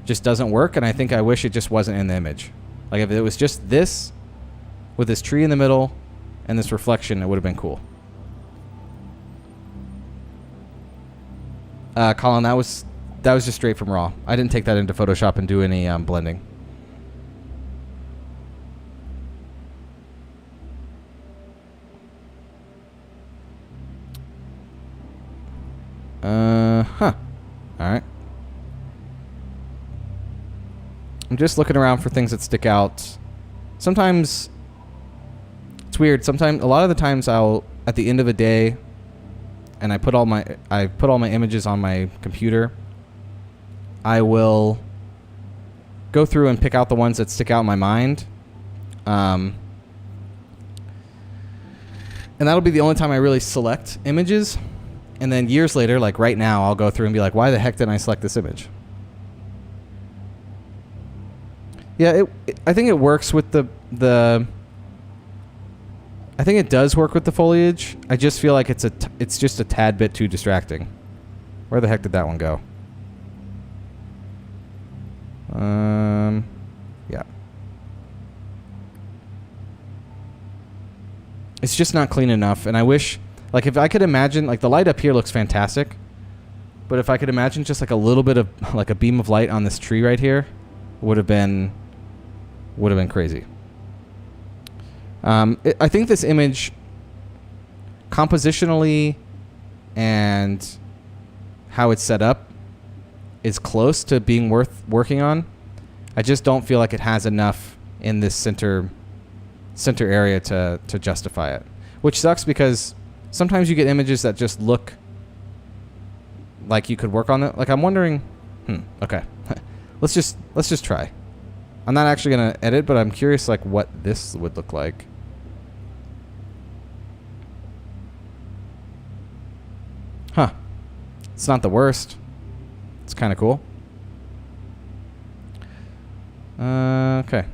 just doesn't work, and I think I wish it just wasn't in the image. Like if it was just this with this tree in the middle and this reflection, it would have been cool. Colin, that was just straight from RAW. I didn't take that into Photoshop and do any blending. Alright. I'm just looking around for things that stick out. Sometimes it's weird. Sometimes, a lot of the times, I'll at the end of a day, and I put all my images on my computer. I will go through and pick out the ones that stick out in my mind. And that'll be the only time I really select images. And then years later, like right now, I'll go through and be like, why the heck didn't I select this image? Yeah, I think it works with the. I think it does work with the foliage. I just feel like it's just a tad bit too distracting. Where the heck did that one go? Yeah. It's just not clean enough, and I wish, like, if I could imagine, like, the light up here looks fantastic, but if I could imagine just like a little bit of like a beam of light on this tree right here, would have been crazy. I think this image, compositionally and how it's set up, is close to being worth working on. I just don't feel like it has enough in this center area to justify it, which sucks because sometimes you get images that just look like you could work on it. Like, I'm wondering, okay, let's just try. I'm not actually gonna edit, but I'm curious like what this would look like. Huh. It's not the worst. It's kind of cool. Okay.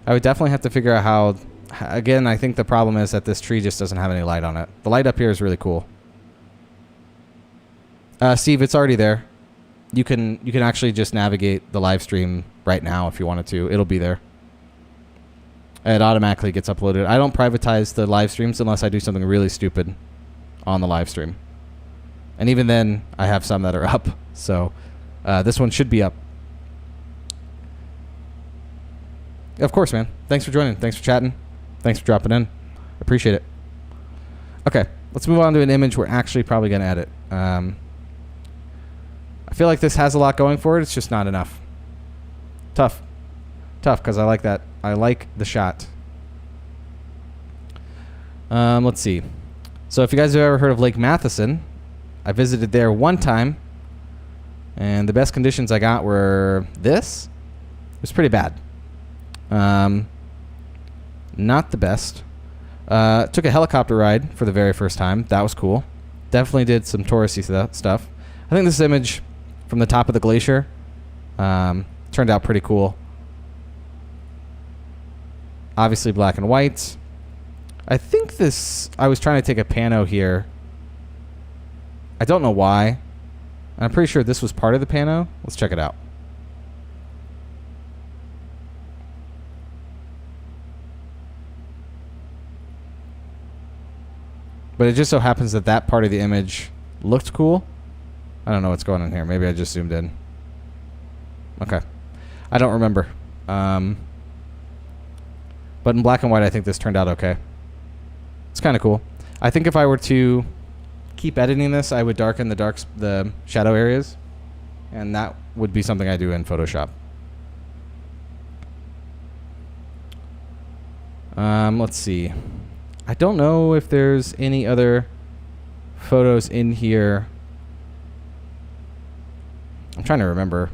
I would definitely have to figure out how. Again, I think the problem is that this tree just doesn't have any light on it. The light up here is really cool. Steve, it's already there. You can actually just navigate the live stream right now if you wanted to. It'll be there. It automatically gets uploaded. I don't privatize the live streams unless I do something really stupid on the live stream. And even then, I have some that are up. So this one should be up. Of course, man. Thanks for joining. Thanks for chatting. Thanks for dropping in. Appreciate it. Okay, let's move on to an image we're actually probably going to edit. I feel like this has a lot going for it. It's just not enough. Tough, because I like that. I like the shot. Let's see. So if you guys have ever heard of Lake Matheson, I visited there one time, and the best conditions I got were this. It was pretty bad. Not the best. Took a helicopter ride for the very first time. That was cool. Definitely did some touristy stuff. I think this image from the top of the glacier turned out pretty cool. Obviously black and white. I think this, I was trying to take a pano here. I don't know why. I'm pretty sure this was part of the pano. Let's check it out. But it just so happens that that part of the image looked cool. I don't know what's going on here. Maybe I just zoomed in. Okay. I don't remember. But in black and white, I think this turned out okay. It's kind of cool. I think if I were to keep editing this, I would darken the shadow areas. And that would be something I do in Photoshop. Let's see. I don't know if there's any other photos in here. I'm trying to remember.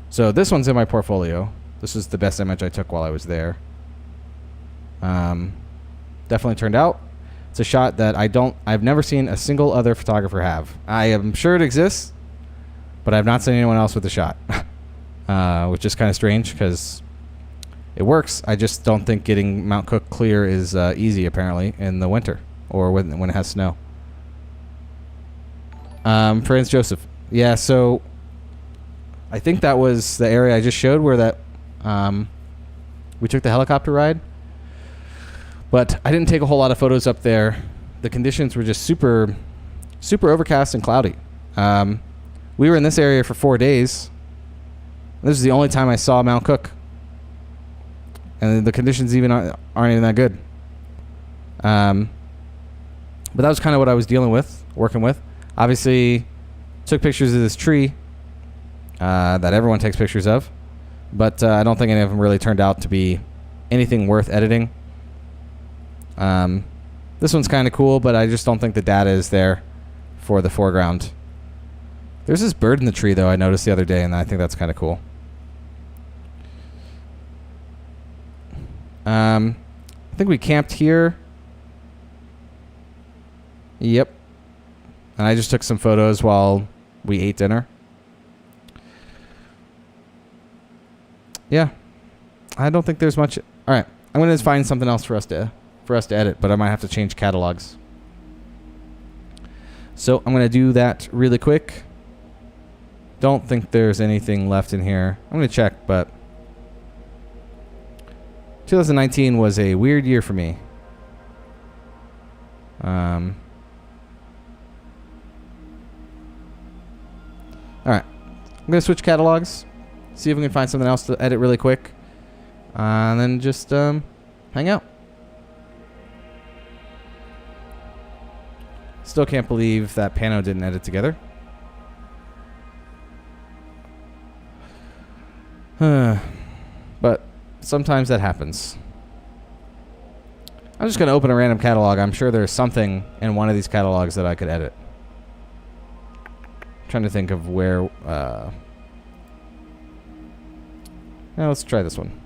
So this one's in my portfolio. This is the best image I took while I was there. Definitely turned out. It's a shot that I've never seen a single other photographer have. I am sure it exists, but I've not seen anyone else with the shot. Which is kind of strange because it works. I just don't think getting Mount Cook clear is easy, apparently, in the winter or when it has snow. Franz Joseph. Yeah, so I think that was the area I just showed where that we took the helicopter ride. But I didn't take a whole lot of photos up there. The conditions were just super overcast and cloudy. We were in this area for 4 days. This is the only time I saw Mount Cook. And the conditions even aren't even that good. But that was kind of what I was working with. Obviously, took pictures of this tree that everyone takes pictures of. But I don't think any of them really turned out to be anything worth editing. This one's kind of cool, but I just don't think the data is there for the foreground. There's this bird in the tree, though, I noticed the other day, and I think that's kind of cool. I think we camped here. Yep. And I just took some photos while we ate dinner. yeah, I don't think there's much. All right, I'm gonna find something else for us to edit, but I might have to change catalogs. So I'm gonna do that really quick. Don't think there's anything left in here. I'm gonna check, but 2019 was a weird year for me. All right, I'm gonna switch catalogs, see if we can find something else to edit really quick, and then just hang out. Still can't believe that Pano didn't edit together. But sometimes that happens. I'm just going to open a random catalog. I'm sure there's something in one of these catalogs that I could edit. I'm trying to think of where... Now let's try this one.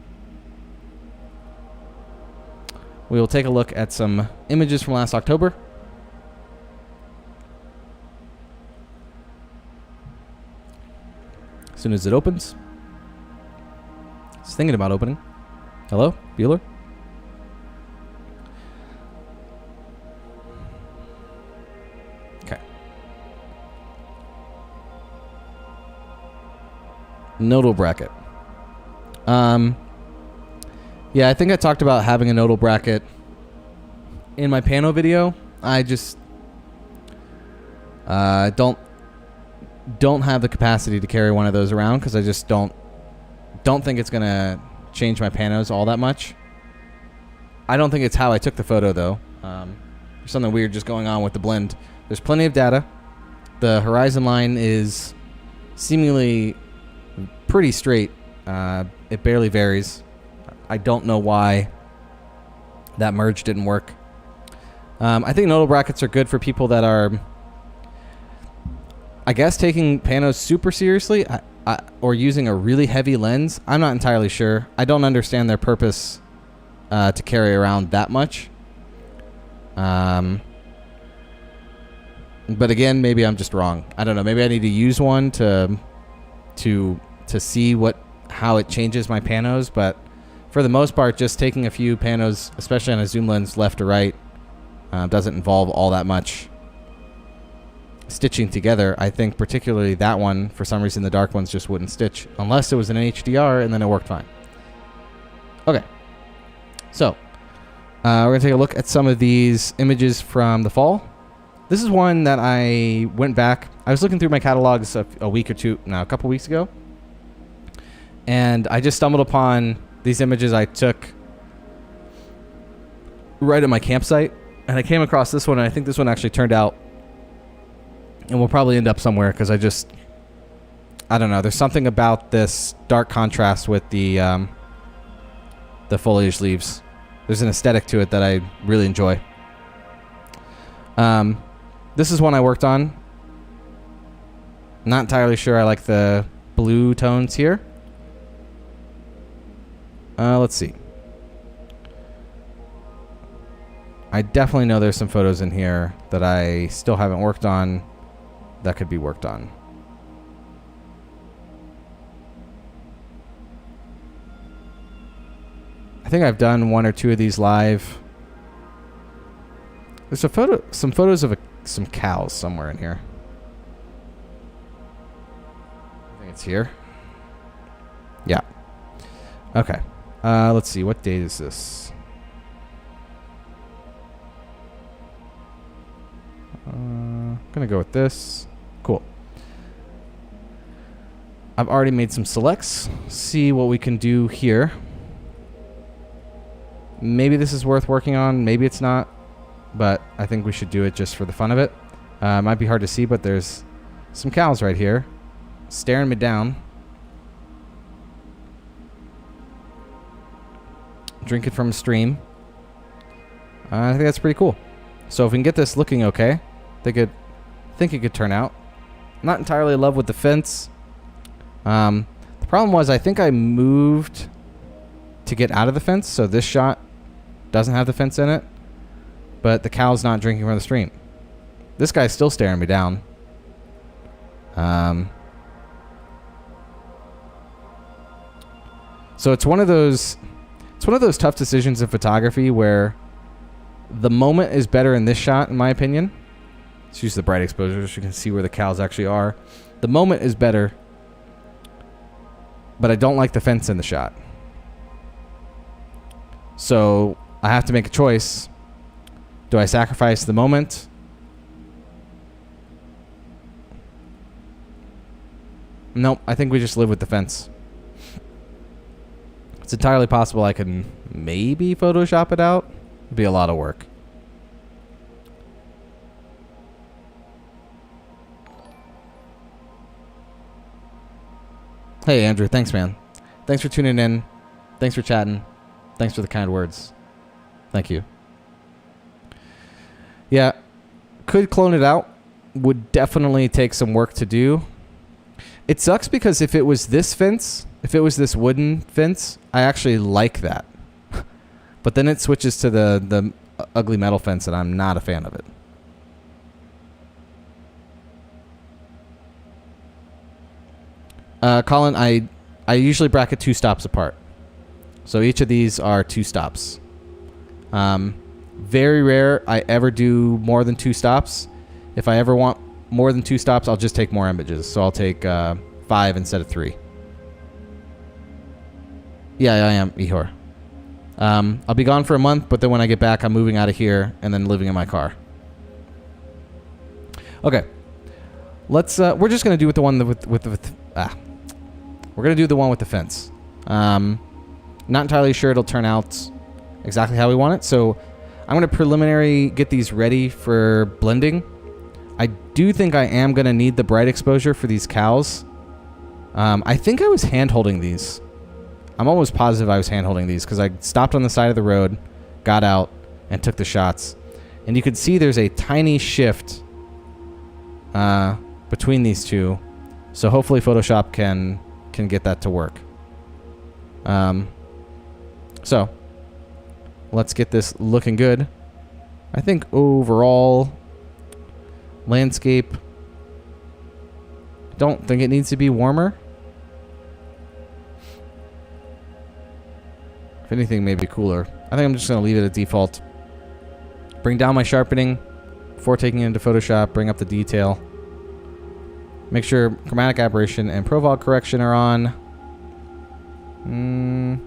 We will take a look at some images from last October. As soon as it opens. It's thinking about opening. Hello, Bueller? Okay. Nodal bracket. Yeah, I think I talked about having a nodal bracket in my Pano video. I just don't have the capacity to carry one of those around because I just don't think it's gonna change my panos all that much. I don't think it's how I took the photo though. There's something weird just going on with the blend. There's plenty of data. The horizon line is seemingly pretty straight. It barely varies. I don't know why that merge didn't work. I think nodal brackets are good for people that are, I guess, taking panos super seriously or using a really heavy lens. I'm not entirely sure. I don't understand their purpose to carry around that much. But again, maybe I'm just wrong. I don't know. Maybe I need to use one to see how it changes my panos. But for the most part, just taking a few panos, especially on a zoom lens, left to right, doesn't involve all that much stitching together. I think particularly that one, for some reason, the dark ones just wouldn't stitch unless it was an HDR, and then it worked fine. Okay, so we're gonna take a look at some of these images from the fall. This is one that I went back. I was looking through my catalogs a couple weeks ago, and I just stumbled upon these images I took right at my campsite, and I came across this one, and I think this one actually turned out, and will probably end up somewhere because I don't know. There's something about this dark contrast with the foliage leaves. There's an aesthetic to it that I really enjoy. This is one I worked on. Not entirely sure I like the blue tones here. Let's see. I definitely know there's some photos in here that I still haven't worked on that could be worked on. I think I've done one or two of these live. There's some photos of some cows somewhere in here. I think it's here. Yeah. Okay. Let's see. What date is this? I'm gonna go with this. Cool. I've already made some selects. See what we can do here. Maybe this is worth working on. Maybe it's not. But I think we should do it just for the fun of it. It might be hard to see, but there's some cows right here staring me down. Drinking from a stream. I think that's pretty cool. So if we can get this looking okay, think it could turn out. Not entirely in love with the fence. The problem was I think I moved to get out of the fence, so this shot doesn't have the fence in it, but the cow's not drinking from the stream. This guy's still staring me down. So it's one of those tough decisions in photography where the moment is better in this shot, in my opinion. Let's use the bright exposure so you can see where the cows actually are. The moment is better, but I don't like the fence in the shot. So I have to make a choice. Do I sacrifice the moment? Nope, I think we just live with the fence. It's entirely possible I can maybe Photoshop it out. It'd be a lot of work. Hey, Andrew. Thanks, man. Thanks for tuning in. Thanks for chatting. Thanks for the kind words. Thank you. Yeah, could clone it out. Would definitely take some work to do. It sucks because if it was this fence, if it was this wooden fence, I actually like that. But then it switches to the ugly metal fence, and I'm not a fan of it. Colin, I usually bracket 2 stops apart. So each of these are 2 stops. Very rare I ever do more than 2 stops. If I ever want more than 2 stops, I'll just take more images. So I'll take 5 instead of 3. Yeah, I am, Ihor. I'll be gone for a month, but then when I get back, I'm moving out of here and then living in my car. Okay. Let's, we're just going to do with the one we're going to do the one with the fence. Not entirely sure it'll turn out exactly how we want it. So I'm going to preliminary get these ready for blending. I do think I am going to need the bright exposure for these cows. I think I was hand-holding these. I'm almost positive I was hand-holding these because I stopped on the side of the road, got out, and took the shots. And you can see there's a tiny shift between these two. So hopefully Photoshop can get that to work. So let's get this looking good. I think overall landscape, don't think it needs to be warmer. If anything, maybe cooler. I think I'm just going to leave it at default. Bring down my sharpening before taking it into Photoshop. Bring up the detail. Make sure chromatic aberration and profile correction are on. And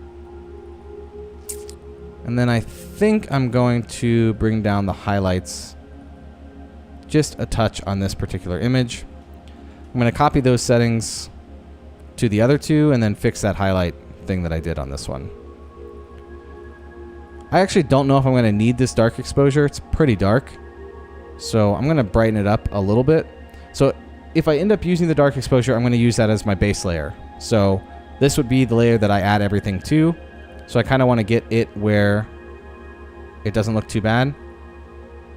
then I think I'm going to bring down the highlights just a touch on this particular image. I'm going to copy those settings to the other two and then fix that highlight thing that I did on this one. I actually don't know if I'm going to need this dark exposure. It's pretty dark. So I'm going to brighten it up a little bit. So if I end up using the dark exposure, I'm going to use that as my base layer. So this would be the layer that I add everything to. So I kind of want to get it where it doesn't look too bad.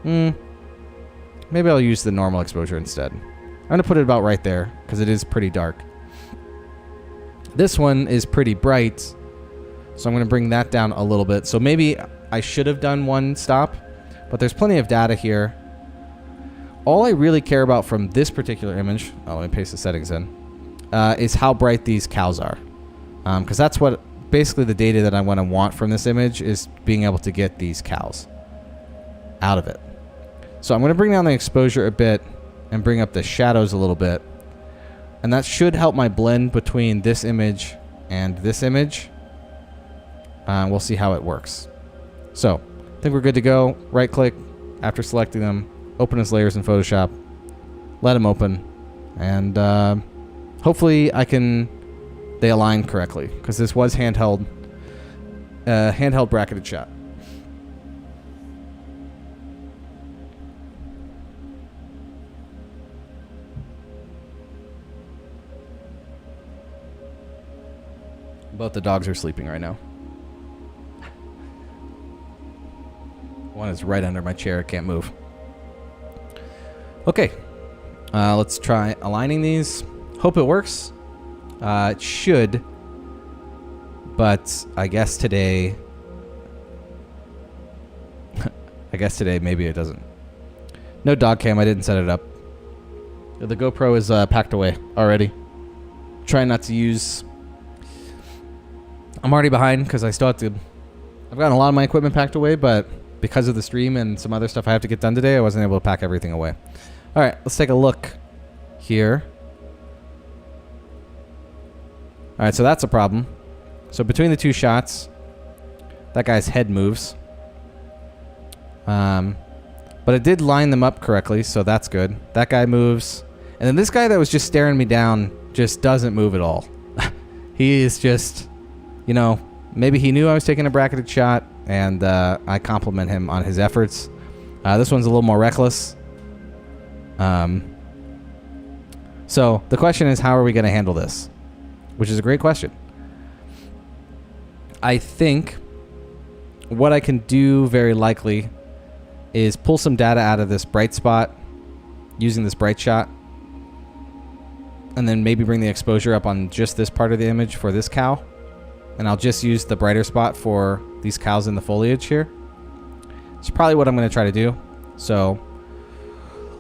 Maybe I'll use the normal exposure instead. I'm going to put it about right there because it is pretty dark. This one is pretty bright. So I'm going to bring that down a little bit. So maybe I should have done 1 stop, but there's plenty of data here. All I really care about from this particular image, let me paste the settings in, is how bright these cows are. Because that's what basically the data that I want from this image is being able to get these cows out of it. So I'm going to bring down the exposure a bit and bring up the shadows a little bit. And that should help my blend between this image and this image. We'll see how it works. So I think we're good to go. Right click after selecting them. Open as layers in Photoshop. Let them open. And hopefully they align correctly. Because this was handheld bracketed shot. Both the dogs are sleeping right now. One is right under my chair. Can't move. Okay. Let's try aligning these. Hope it works. It should. But I guess today... maybe it doesn't. No dog cam. I didn't set it up. The GoPro is packed away already. Trying not to use... I'm already behind because I still have to... I've gotten a lot of my equipment packed away, but because of the stream and some other stuff I have to get done today, I wasn't able to pack everything away. All right, let's take a look here. All right, so that's a problem. So between the two shots, that guy's head moves. But it did line them up correctly, so that's good. That guy moves. And then this guy that was just staring me down just doesn't move at all. He is just, you know, maybe he knew I was taking a bracketed shot, and I compliment him on his efforts. This one's a little more reckless. So the question is, how are we going to handle this? Which is a great question. I think what I can do very likely is pull some data out of this bright spot using this bright shot, and then maybe bring the exposure up on just this part of the image for this cow, and I'll just use the brighter spot for these cows in the foliage here. It's probably what I'm going to try to do. So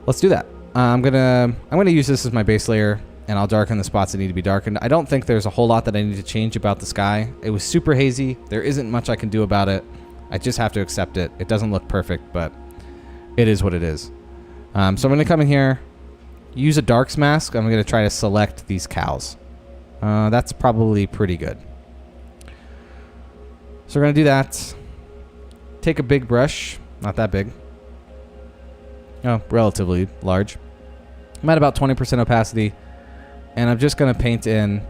let's do that. I'm gonna use this as my base layer, and I'll darken the spots that need to be darkened. I don't think there's a whole lot that I need to change about the sky. It was super hazy. There isn't much I can do about it. I just have to accept it. It doesn't look perfect, but it is what it is. So I'm going to come in here, use a darks mask. I'm going to try to select these cows. That's probably pretty good. So we're going to do that. Take a big brush. Not that big. Oh, relatively large. I'm at about 20% opacity. And I'm just going to paint in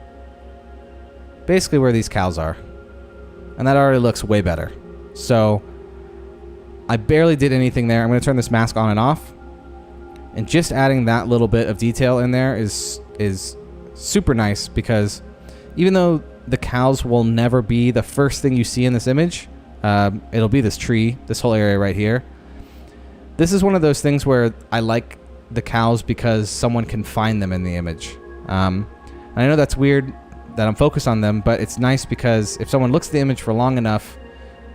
basically where these cows are. And that already looks way better. So I barely did anything there. I'm going to turn this mask on and off. And just adding that little bit of detail in there is super nice, because even though the cows will never be the first thing you see in this image, it'll be this tree, this whole area right here. This is one of those things where I like the cows because someone can find them in the image. And I know that's weird that I'm focused on them, but it's nice because if someone looks at the image for long enough,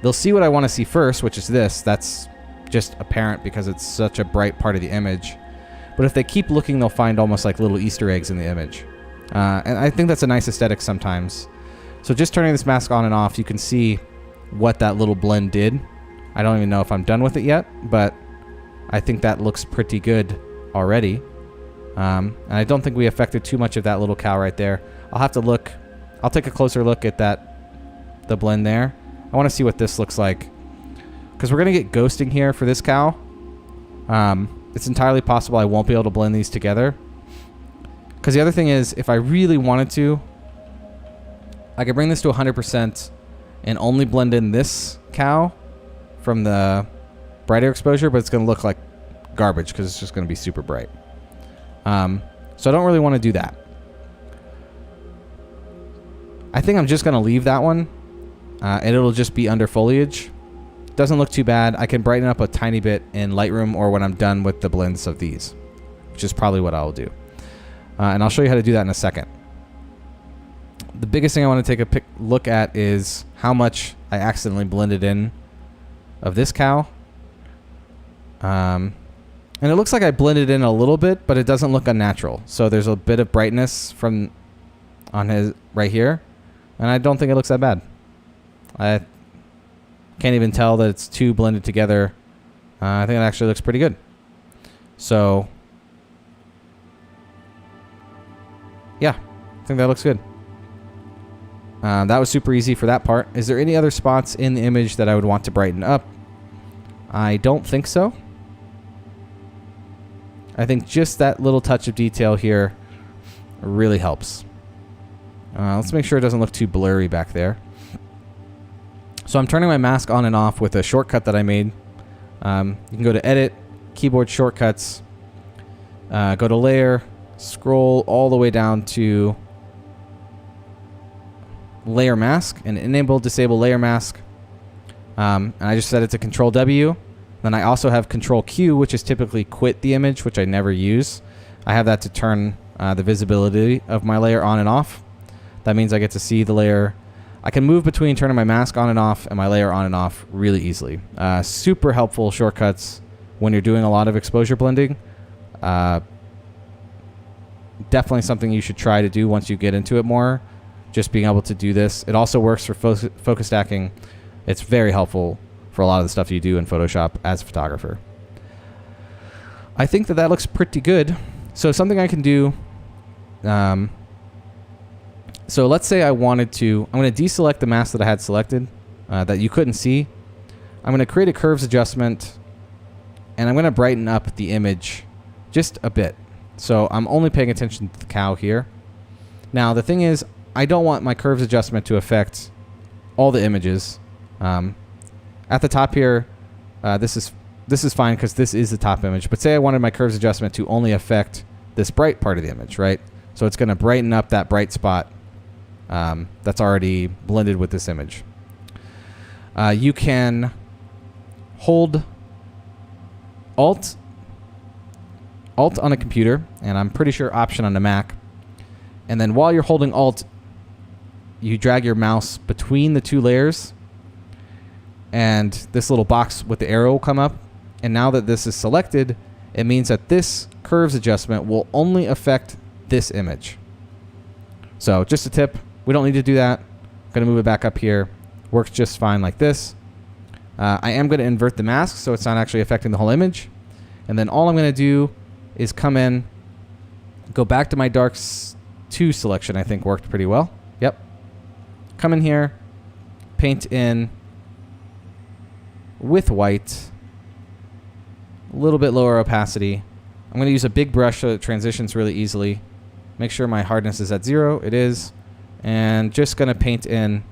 they'll see what I want to see first, which is this. That's just apparent because it's such a bright part of the image. But if they keep looking, they'll find almost like little Easter eggs in the image. And I think that's a nice aesthetic sometimes. So just turning this mask on and off, you can see what that little blend did. I don't even know if I'm done with it yet, but I think that looks pretty good already. And I don't think we affected too much of that little cow right there. I'll have to look. I'll take a closer look at the blend there. I want to see what this looks like, because we're going to get ghosting here for this cow. It's entirely possible I won't be able to blend these together. Because the other thing is, if I really wanted to, I could bring this to 100% and only blend in this cow from the brighter exposure, but it's going to look like garbage because it's just going to be super bright. So I don't really want to do that. I think I'm just going to leave that one, and it'll just be under foliage. Doesn't look too bad. I can brighten up a tiny bit in Lightroom or when I'm done with the blends of these, which is probably what I'll do. And I'll show you how to do that in a second. The biggest thing I want to take a look at is how much I accidentally blended in of this cow. And it looks like I blended in a little bit, but it doesn't look unnatural. So there's a bit of brightness from on his right here, and I don't think it looks that bad. I can't even tell that it's too blended together. I think it actually looks pretty good. So yeah, I think that looks good. That was super easy for that part. Is there any other spots in the image that I would want to brighten up? I don't think so. I think just that little touch of detail here really helps. Let's make sure it doesn't look too blurry back there. So I'm turning my mask on and off with a shortcut that I made. You can go to Edit, Keyboard Shortcuts, go to Layer, scroll all the way down to Layer Mask, and enable Disable Layer Mask. And I just set it to Control W. Then I also have Control Q, which is typically quit the image, which I never use. I have that to turn the visibility of my layer on and off. That means I get to see the layer. I can move between turning my mask on and off and my layer on and off really easily. Super helpful shortcuts when you're doing a lot of exposure blending. Definitely something you should try to do once you get into it more. just being able to do this. It also works for focus stacking. It's very helpful for a lot of the stuff you do in Photoshop as a photographer. I think that looks pretty good. So something I can do, so let's say I wanted to, I'm going to deselect the mask that I had selected that you couldn't see. I'm going to create a curves adjustment, and I'm going to brighten up the image just a bit. So I'm only paying attention to the cow here. Now the thing is, I don't want my curves adjustment to affect all the images. At the top here, this is fine because this is the top image. But say I wanted my curves adjustment to only affect this bright part of the image, right? So it's going to brighten up that bright spot that's already blended with this image. You can hold Alt on a computer, and I'm pretty sure Option on a Mac. And then while you're holding Alt, you drag your mouse between the two layers, and this little box with the arrow will come up. And now that this is selected, it means that this curves adjustment will only affect this image. So just a tip, we don't need to do that. I'm going to move it back up here. Works just fine like this. I am going to invert the mask so it's not actually affecting the whole image. And then all I'm going to do is come in, go back to my darks 2 selection. I think worked pretty well. Yep. Come in here, paint in with white, a little bit lower opacity. I'm going to use a big brush so it transitions really easily. Make sure my hardness is at 0. It is. And just going to paint in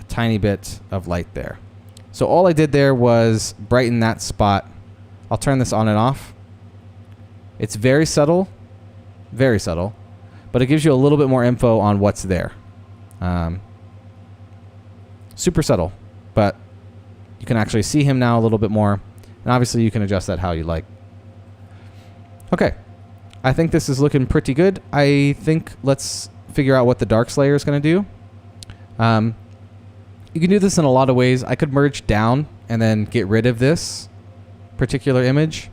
a tiny bit of light there. So all I did there was brighten that spot. I'll turn this on and off. It's very subtle, but it gives you a little bit more info on what's there. Super subtle, but you can actually see him now a little bit more. And obviously you can adjust that how you like. Okay, I think this is looking pretty good. I think let's figure out what the darks layer is going to do. You can do this in a lot of ways. I could merge down and then get rid of this particular image.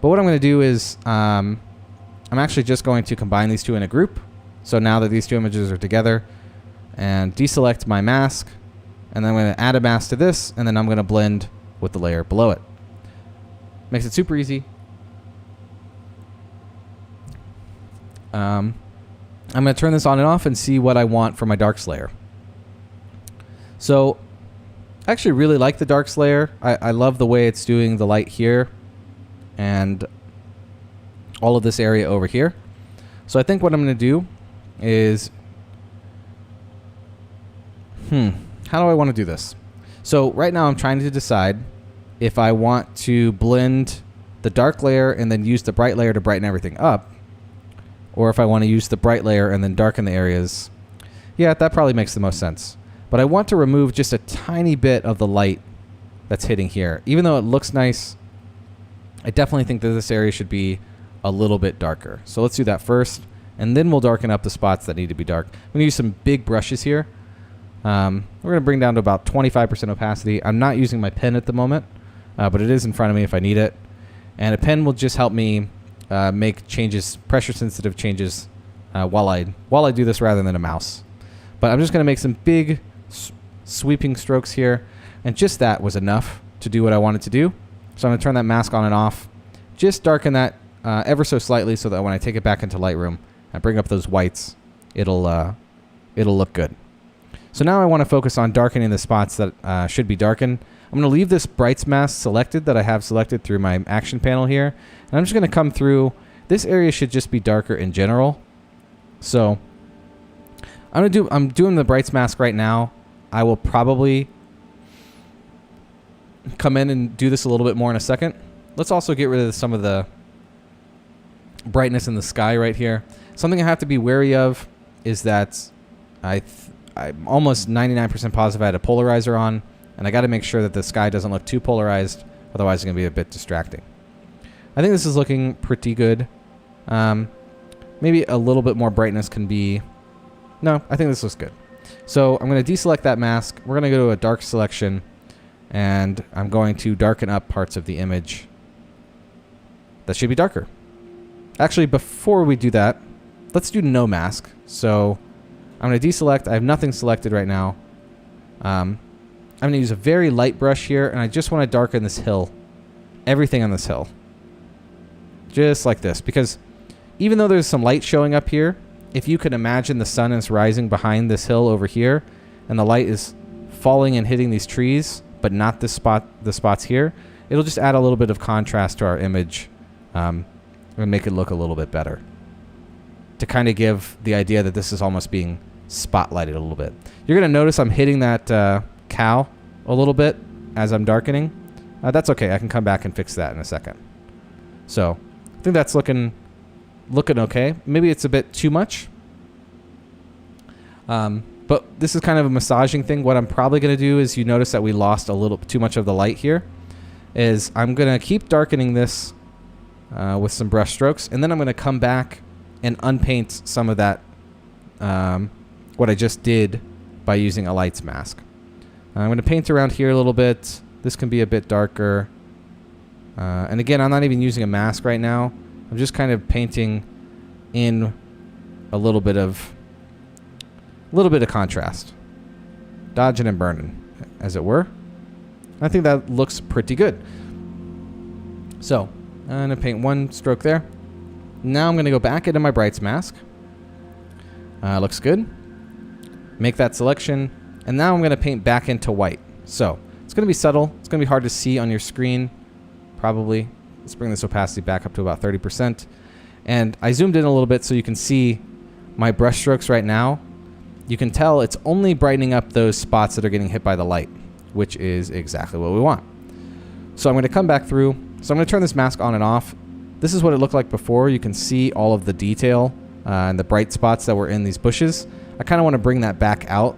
But what I'm going to do is I'm actually just going to combine these two in a group. So now that these two images are together, and deselect my mask, and then I'm going to add a mask to this, and then I'm going to blend with the layer below it. Makes it super easy. I'm going to turn this on and off and see what I want for my darks layer. So I actually really like the darks layer. I love the way it's doing the light here and all of this area over here. So I think what I'm going to do is, how do I want to do this? So right now I'm trying to decide if I want to blend the dark layer and then use the bright layer to brighten everything up, or if I want to use the bright layer and then darken the areas. Yeah, that probably makes the most sense. But I want to remove just a tiny bit of the light that's hitting here. Even though it looks nice, I definitely think that this area should be a little bit darker. So let's do that first, and then we'll darken up the spots that need to be dark. I'm going to use some big brushes here. We're going to bring down to about 25% opacity. I'm not using my pen at the moment, but it is in front of me if I need it. And a pen will just help me make changes, pressure-sensitive changes, while I do this rather than a mouse. But I'm just going to make some big sweeping strokes here, and just that was enough to do what I wanted to do. So I'm going to turn that mask on and off, just darken that ever so slightly so that when I take it back into Lightroom and bring up those whites, it'll look good. So now I want to focus on darkening the spots that should be darkened. I'm going to leave this brights mask selected that I have selected through my action panel here, and I'm just going to come through. This area should just be darker in general. So I'm doing the brights mask right now. I will probably come in and do this a little bit more in a second. Let's also get rid of some of the brightness in the sky right here. Something I have to be wary of is that I'm almost 99% positive I had a polarizer on, and I got to make sure that the sky doesn't look too polarized, otherwise it's going to be a bit distracting. I think this is looking pretty good. Maybe a little bit more brightness can be... No, I think this looks good. So I'm going to deselect that mask. We're going to go to a dark selection, and I'm going to darken up parts of the image that should be darker. Actually, before we do that, let's do no mask. So I'm going to deselect. I have nothing selected right now. I'm going to use a very light brush here, and I just want to darken this hill. Everything on this hill. Just like this. Because even though there's some light showing up here, if you can imagine the sun is rising behind this hill over here, and the light is falling and hitting these trees, but not this spot, the spots here, it'll just add a little bit of contrast to our image and make it look a little bit better. To kind of give the idea that this is almost being spotlighted a little bit. You're going to notice I'm hitting that cow a little bit as I'm darkening. That's okay. I can come back and fix that in a second. So I think that's looking okay. Maybe it's a bit too much. But this is kind of a massaging thing. What I'm probably going to do is, you notice that we lost a little too much of the light here, is I'm going to keep darkening this with some brush strokes, and then I'm going to come back and unpaint some of that, what I just did by using a lights mask. I'm going to paint around here a little bit. This can be a bit darker. And again, I'm not even using a mask right now. I'm just kind of painting in a little bit of contrast. Dodging and burning, as it were. I think that looks pretty good. So, I'm going to paint one stroke there. Now I'm going to go back into my brights mask. Looks good. Make that selection. And now I'm going to paint back into white. So, it's going to be subtle. It's going to be hard to see on your screen, probably. Let's bring this opacity back up to about 30%. And I zoomed in a little bit so you can see my brush strokes right now. You can tell it's only brightening up those spots that are getting hit by the light, which is exactly what we want. So I'm going to come back through. So I'm going to turn this mask on and off. This is what it looked like before. You can see all of the detail and the bright spots that were in these bushes. I kind of want to bring that back out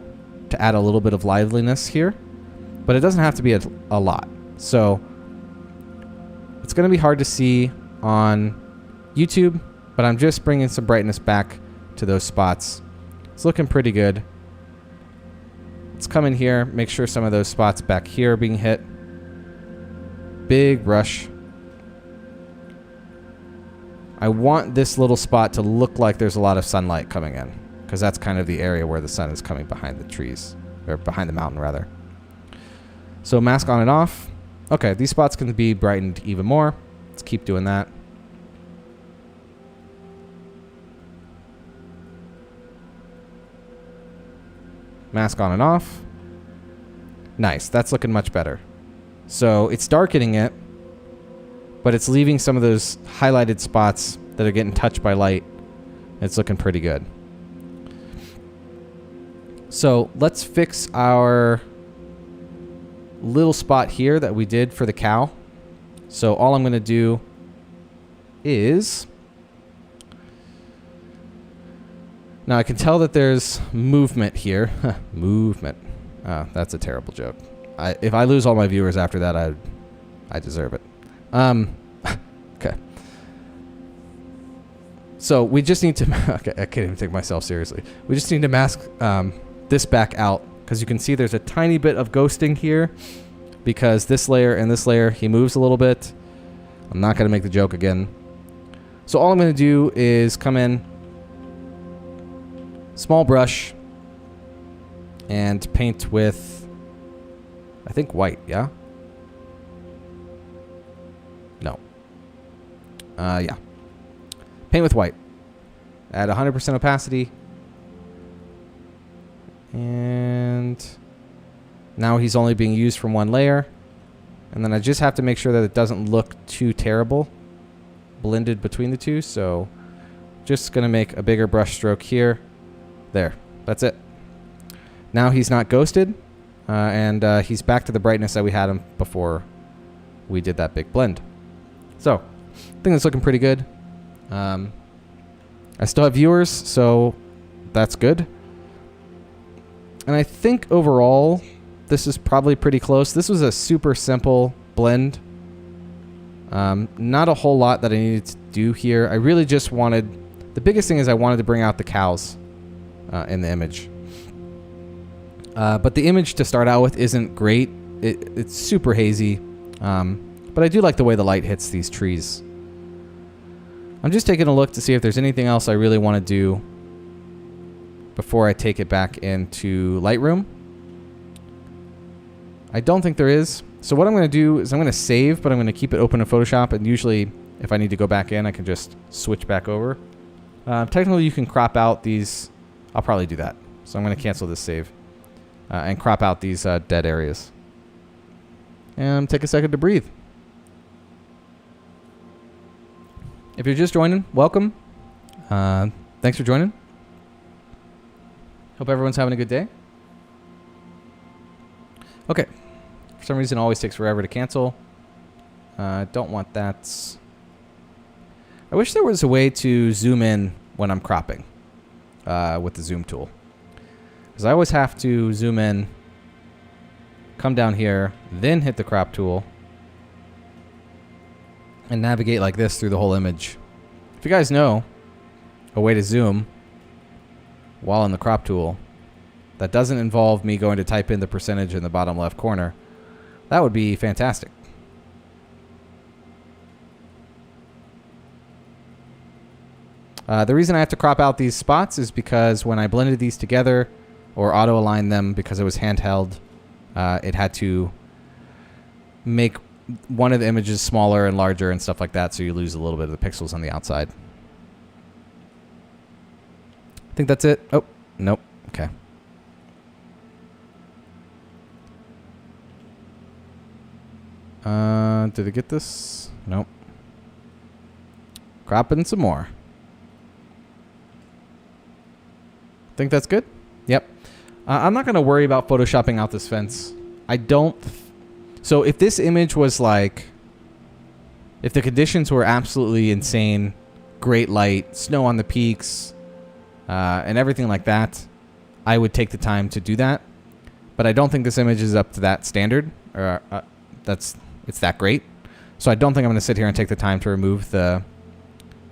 to add a little bit of liveliness here, but it doesn't have to be a lot. So it's going to be hard to see on YouTube, but I'm just bringing some brightness back to those spots. It's looking pretty good. Let's come in here, make sure some of those spots back here are being hit. Big brush. I want this little spot to look like there's a lot of sunlight coming in, because that's kind of the area where the sun is coming behind the trees, or behind the mountain rather. So mask on and off. Okay, these spots can be brightened even more. Let's keep doing that. Mask on and off. Nice, that's looking much better. So it's darkening it, but it's leaving some of those highlighted spots that are getting touched by light. It's looking pretty good. So let's fix our little spot here that we did for the cow. So all I'm going to do is... Now I can tell that there's movement here. Movement. That's a terrible joke. If I lose all my viewers after that, I deserve it. Okay. So we just need to... Okay, I can't even take myself seriously. We just need to mask this back out, because you can see there's a tiny bit of ghosting here, because this layer and this layer, he moves a little bit. I'm not going to make the joke again. So all I'm going to do is come in, small brush, and paint with, I think, white, yeah? No. Yeah. Paint with white. Add 100% opacity. And now he's only being used from one layer. And then I just have to make sure that it doesn't look too terrible blended between the two. So just going to make a bigger brush stroke here. There. That's it. Now he's not ghosted. And he's back to the brightness that we had him before we did that big blend. So I think that's looking pretty good. I still have viewers, so that's good. And I think overall, this is probably pretty close. This was a super simple blend. Not a whole lot that I needed to do here. I really just wanted... The biggest thing is I wanted to bring out the cows in the image. But the image to start out with isn't great. It's super hazy. But I do like the way the light hits these trees. I'm just taking a look to see if there's anything else I really want to do before I take it back into Lightroom. I don't think there is. So what I'm going to do is I'm going to save, but I'm going to keep it open in Photoshop. And usually if I need to go back in, I can just switch back over. Technically, you can crop out these. I'll probably do that. So I'm going to cancel this save and crop out these dead areas. And take a second to breathe. If you're just joining, welcome. Thanks for joining. Hope everyone's having a good day. Okay. For some reason, it always takes forever to cancel. Don't want that. I wish there was a way to zoom in when I'm cropping with the zoom tool. Because I always have to zoom in, come down here, then hit the crop tool, and navigate like this through the whole image. If you guys know a way to zoom while in the crop tool that doesn't involve me going to type in the percentage in the bottom left corner, that would be fantastic. The reason I have to crop out these spots is because when I blended these together or auto aligned them because it was handheld, it had to make one of the images smaller and larger and stuff like that, so you lose a little bit of the pixels on the outside. I think that's it. Oh, nope. Okay. Did I get this? Nope. Cropping some more. Think that's good? Yep. I'm not going to worry about photoshopping out this fence. I don't... So if this image was like... If the conditions were absolutely insane, great light, snow on the peaks, and everything like that, I would take the time to do that. But I don't think this image is up to that standard. Or it's that great. So I don't think I'm going to sit here and take the time to remove the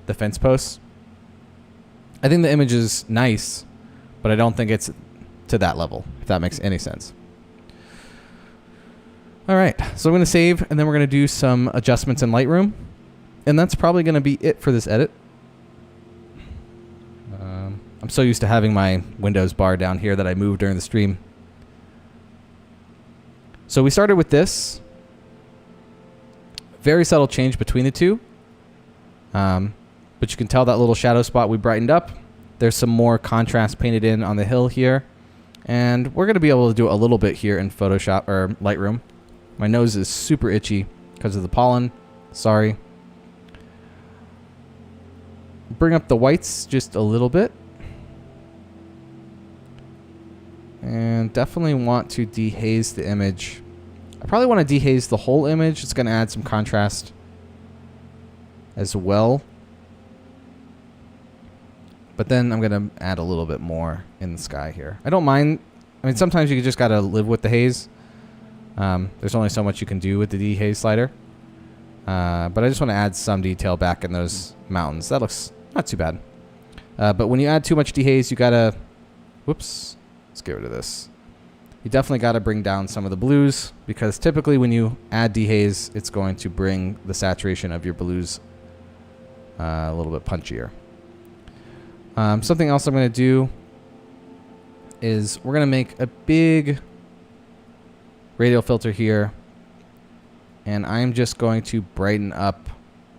fence posts. I think the image is nice, but I don't think it's to that level, if that makes any sense. All right, so I'm going to save, and then we're going to do some adjustments in Lightroom. And that's probably going to be it for this edit. I'm so used to having my Windows bar down here that I moved during the stream. So we started with this. Very subtle change between the two. But you can tell that little shadow spot we brightened up. There's some more contrast painted in on the hill here. And we're going to be able to do a little bit here in Photoshop or Lightroom. My nose is super itchy because of the pollen. Sorry. Bring up the whites just a little bit. And definitely want to dehaze the image. I probably want to dehaze the whole image. It's going to add some contrast as well. But then I'm going to add a little bit more in the sky here. I don't mind. I mean, sometimes you just got to live with the haze. There's only so much you can do with the dehaze slider. But I just want to add some detail back in those mountains. That looks not too bad. But when you add too much dehaze, you got to... Whoops. Let's get rid of this. You definitely got to bring down some of the blues, because typically when you add dehaze, it's going to bring the saturation of your blues a little bit punchier. Something else I'm going to do is we're going to make a big radial filter here, and I'm just going to brighten up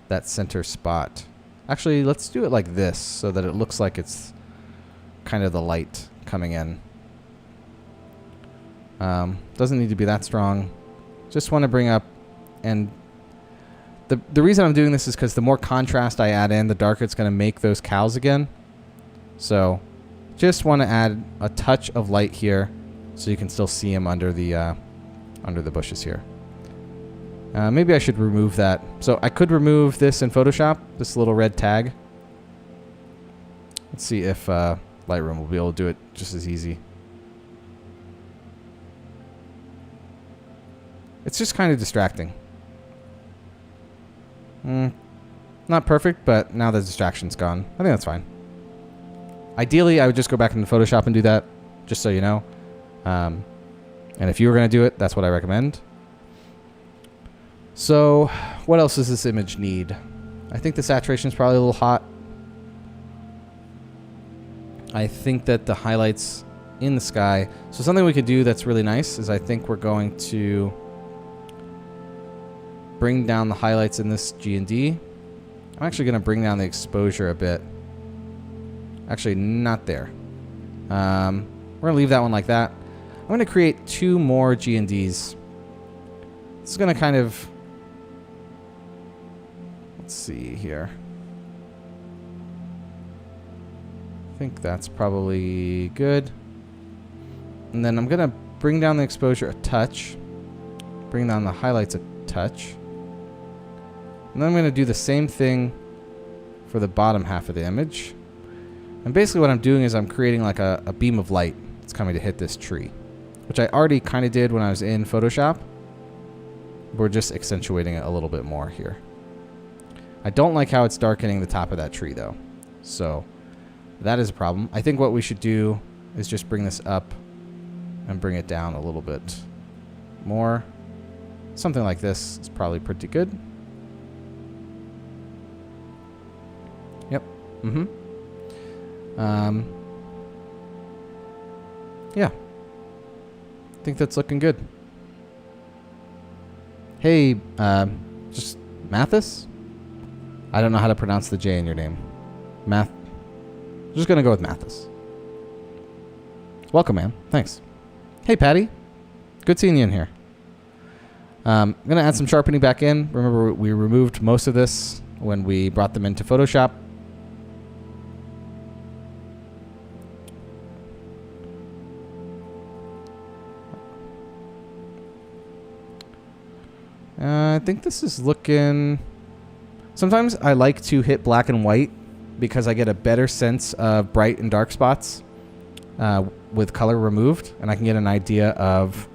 that center spot. Actually, let's do it like this so that it looks like it's kind of the light coming in. Doesn't need to be that strong. Just want to bring up, and the reason I'm doing this is because the more contrast I add in, the darker it's going to make those cows again. So just want to add a touch of light here so you can still see them under the bushes here. Maybe I should remove that. So I could remove this in Photoshop, this little red tag. Let's see if Lightroom will be able to do it just as easy. It's just kind of distracting. Not perfect, but now the distraction's gone. I think that's fine. Ideally, I would just go back into Photoshop and do that, just so you know. And if you were going to do it, that's what I recommend. So, what else does this image need? I think the saturation is probably a little hot. I think that the highlights in the sky. So something we could do that's really nice is I think we're going to bring down the highlights in this G&D. I'm actually going to bring down the exposure a bit. Actually, not there. We're going to leave that one like that. I'm going to create 2 more G&Ds. This is going to kind of... Let's see here. I think that's probably good. And then I'm going to bring down the exposure a touch. Bring down the highlights a touch. And then I'm going to do the same thing for the bottom half of the image. And basically what I'm doing is I'm creating like a beam of light that's coming to hit this tree, which I already kind of did when I was in Photoshop. We're just accentuating it a little bit more here. I don't like how it's darkening the top of that tree though. So that is a problem. I think what we should do is just bring this up and bring it down a little bit more. Something like this is probably pretty good. Yep. Yeah. I think that's looking good. Hey, just Mathis? I don't know how to pronounce the J in your name. I'm just going to go with Mathis. Welcome, man. Thanks. Hey, Patty. Good seeing you in here. I'm going to add some sharpening back in. Remember, we removed most of this when we brought them into Photoshop. I think this is looking... Sometimes I like to hit black and white because I get a better sense of bright and dark spots with color removed, and I can get an idea of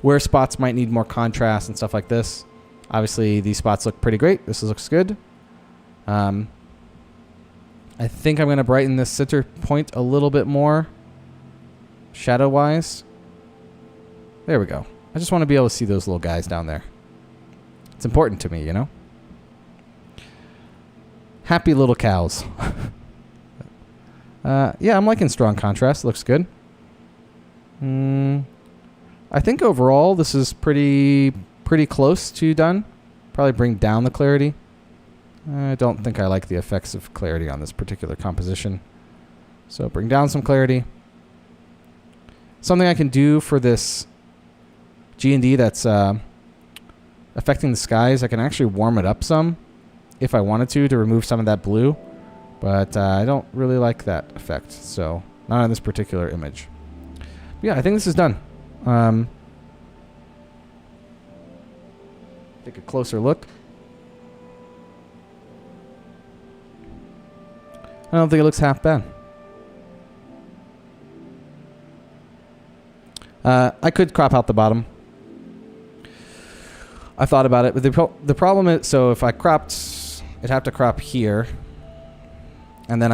where spots might need more contrast and stuff like this. Obviously, these spots look pretty great. This looks good. I think I'm going to brighten this center point a little bit more shadow-wise. There we go. I just want to be able to see those little guys down there. It's important to me, you know? Happy little cows. Yeah, I'm liking strong contrast. Looks good. I think overall this is pretty close to done. Probably bring down the clarity. I don't think I like the effects of clarity on this particular composition. So bring down some clarity. Something I can do for this G&D that's affecting the skies, I can actually warm it up some if I wanted to remove some of that blue. But I don't really like that effect, so not on this particular image. But yeah, I think this is done. Take a closer look. I don't think it looks half bad. I could crop out the bottom. I thought about it, but the problem is, so if I cropped, I'd have to crop here. And then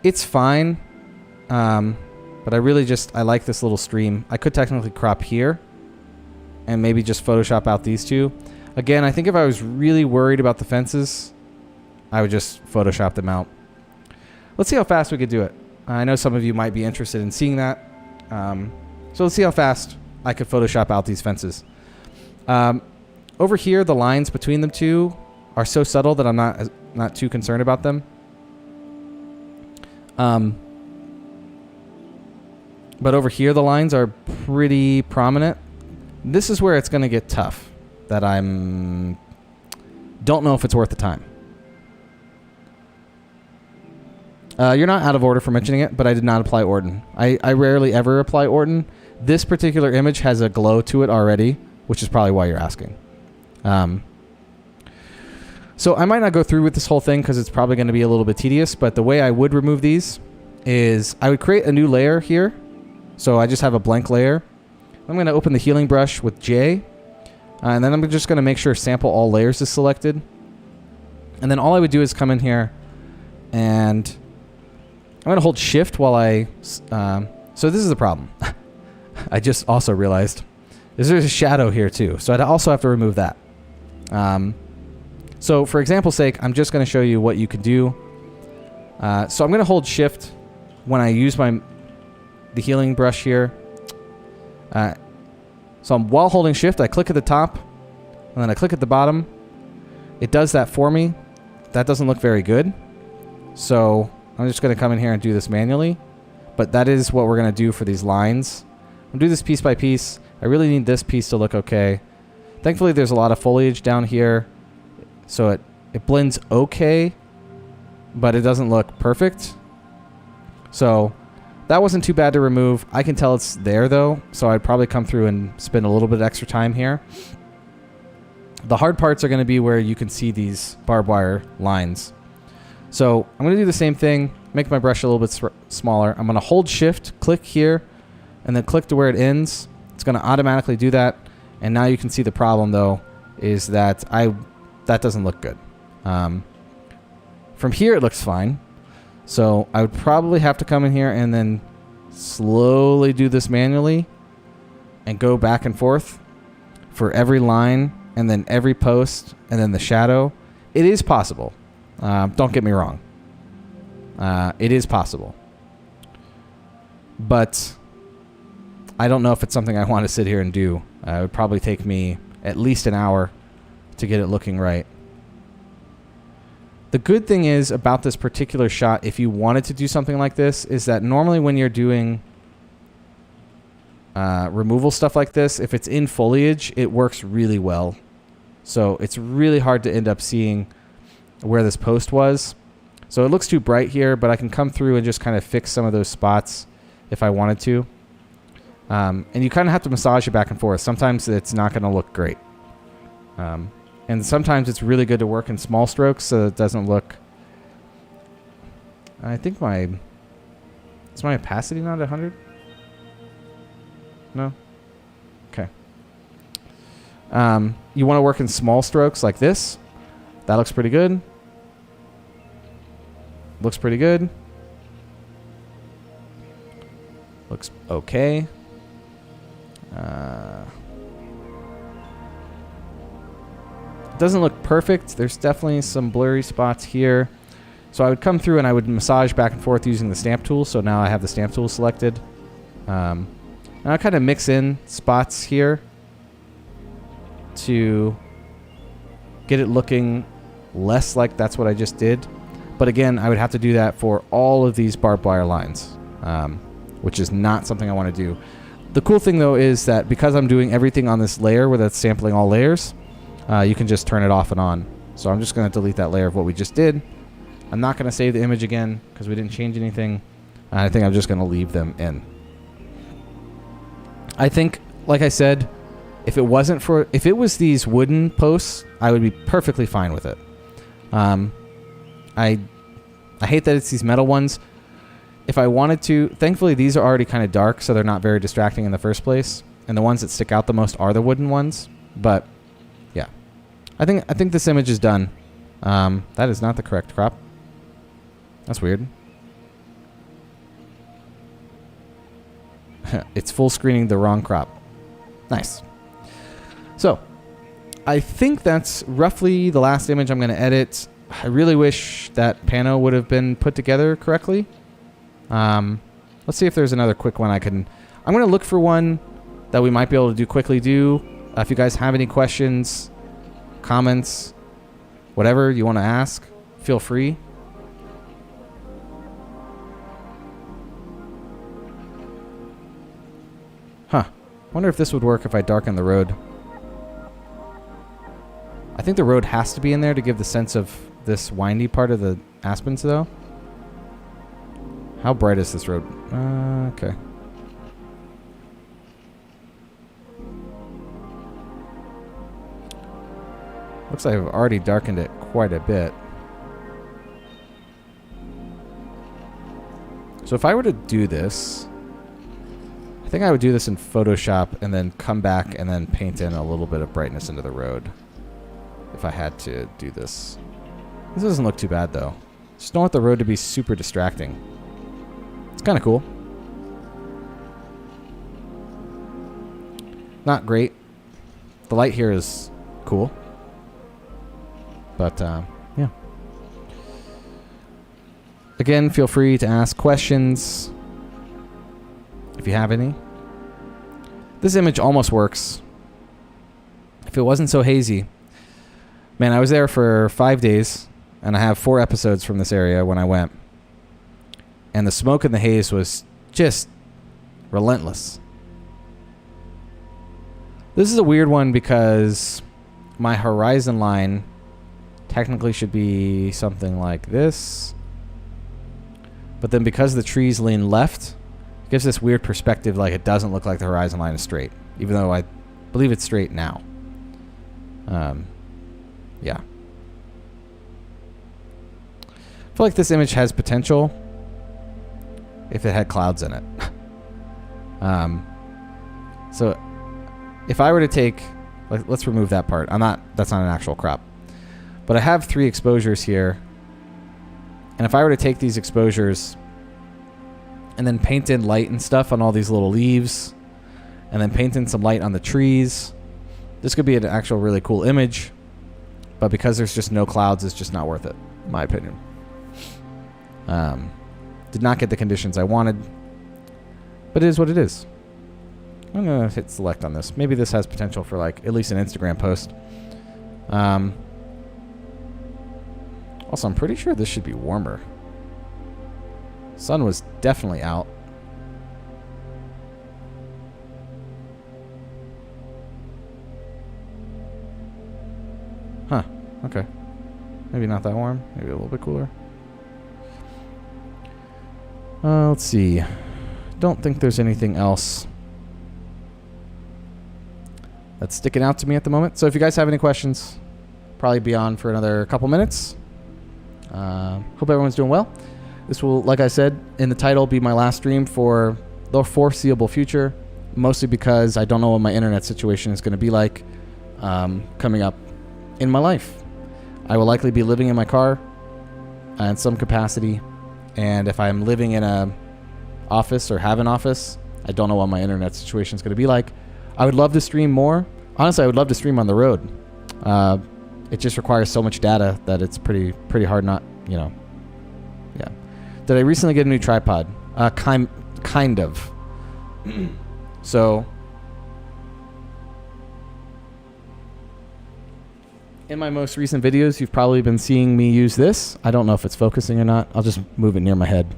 it's fine. But I like this little stream. I could technically crop here and maybe just Photoshop out these two. Again, I think if I was really worried about the fences, I would just Photoshop them out. Let's see how fast we could do it. I know some of you might be interested in seeing that. So let's see how fast I could Photoshop out these fences. Over here, the lines between them two are so subtle that I'm not too concerned about them. But over here, the lines are pretty prominent. This is where it's going to get tough. That don't know if it's worth the time. You're not out of order for mentioning it, but I did not apply Orton. I rarely ever apply Orton. This particular image has a glow to it already, which is probably why you're asking. So I might not go through with this whole thing because it's probably going to be a little bit tedious, but the way I would remove these is I would create a new layer here. So I just have a blank layer. I'm going to open the healing brush with J, and then I'm just going to make sure sample all layers is selected. And then all I would do is come in here and I'm going to hold shift while so this is the problem. I just also realized there's a shadow here too. So I'd also have to remove that. So for example's sake, I'm just going to show you what you can do. So I'm going to hold shift when I use the healing brush here, so while holding shift, I click at the top, and then I click at the bottom. It does that for me. That doesn't look very good. So I'm just going to come in here and do this manually. But that is what we're going to do for these lines. I'll do this piece by piece. I really need this piece to look okay. Thankfully, there's a lot of foliage down here. So it blends okay, but it doesn't look perfect. So that wasn't too bad to remove. I can tell it's there, though. So I'd probably come through and spend a little bit extra time here. The hard parts are going to be where you can see these barbed wire lines. So I'm going to do the same thing, make my brush a little bit smaller. I'm going to hold shift, click here, and then click to where it ends. It's going to automatically do that. And now you can see the problem, though, is that that doesn't look good. From here, it looks fine. So I would probably have to come in here and then slowly do this manually and go back and forth for every line and then every post and then the shadow. It is possible. Don't get me wrong. It is possible. But I don't know if it's something I want to sit here and do. It would probably take me at least an hour to get it looking right. The good thing is about this particular shot, if you wanted to do something like this, is that normally when you're doing removal stuff like this, if it's in foliage, it works really well. So it's really hard to end up seeing where this post was. So it looks too bright here, but I can come through and just kind of fix some of those spots if I wanted to. And you kind of have to massage it back and forth. Sometimes it's not going to look great. And sometimes it's really good to work in small strokes so it doesn't look... I think is my opacity not 100? No? Okay. You want to work in small strokes like this. That looks pretty good. Looks pretty good. Looks okay. Doesn't look perfect. There's definitely some blurry spots here. So I would come through and I would massage back and forth using the stamp tool. So now I have the stamp tool selected. And I kind of mix in spots here to get it looking less like that's what I just did. But again, I would have to do that for all of these barbed wire lines, which is not something I want to do. The cool thing, though, is that because I'm doing everything on this layer where that's sampling all layers, you can just turn it off and on. So I'm just going to delete that layer of what we just did. I'm not going to save the image again because we didn't change anything. I think I'm just going to leave them in. I think, like I said, if it was these wooden posts, I would be perfectly fine with it. I hate that it's these metal ones. If I wanted to, thankfully these are already kind of dark, so they're not very distracting in the first place. And the ones that stick out the most are the wooden ones. But yeah, I think this image is done. That is not the correct crop. That's weird. It's full screening the wrong crop. Nice. So, I think that's roughly the last image I'm going to edit. I really wish that pano would have been put together correctly. Let's see if there's another quick one I'm going to look for one that we might be able to quickly do. If you guys have any questions, comments, whatever you want to ask, feel free. Huh. Wonder if this would work if I darken the road. I think the road has to be in there to give the sense of this windy part of the aspens, though. How bright is this road? Okay. Looks like I've already darkened it quite a bit. So if I were to do this, I think I would do this in Photoshop and then come back and then paint in a little bit of brightness into the road. If I had to do this. This doesn't look too bad, though. Just don't want the road to be super distracting. It's kind of cool. Not great. The light here is cool. But, yeah. Again, feel free to ask questions if you have any. This image almost works. If it wasn't so hazy. Man, I was there for 5 days, and I have 4 episodes from this area when I went. And the smoke and the haze was just relentless. This is a weird one because my horizon line technically should be something like this. But then because the trees lean left, it gives this weird perspective, like it doesn't look like the horizon line is straight, even though I believe it's straight now. Yeah. I feel like this image has potential if it had clouds in it. So if I were to take, let's remove that part. That's not an actual crop. But I have 3 exposures here. And if I were to take these exposures and then paint in light and stuff on all these little leaves, and then paint in some light on the trees, this could be an actual really cool image. But because there's just no clouds, it's just not worth it, in my opinion. Did not get the conditions I wanted, but it is what it is. I'm going to hit select on this. Maybe this has potential for like at least an Instagram post. Also, I'm pretty sure this should be warmer. Sun was definitely out. Huh. Okay. Maybe not that warm. Maybe a little bit cooler. Let's see. Don't think there's anything else that's sticking out to me at the moment. So if you guys have any questions, probably be on for another couple minutes. Hope everyone's doing well. This will, like I said in the title, be my last stream for the foreseeable future, mostly because I don't know what my internet situation is going to be like coming up in my life. I will likely be living in my car in some capacity, and if I'm living in a office or have an office, I don't know what my internet situation is going to be like. I would love to stream more. Honestly, I would love to stream on the road. It just requires so much data that it's pretty hard not, yeah. Did I recently get a new tripod? Kind of. So, in my most recent videos, you've probably been seeing me use this. I don't know if it's focusing or not. I'll just move it near my head.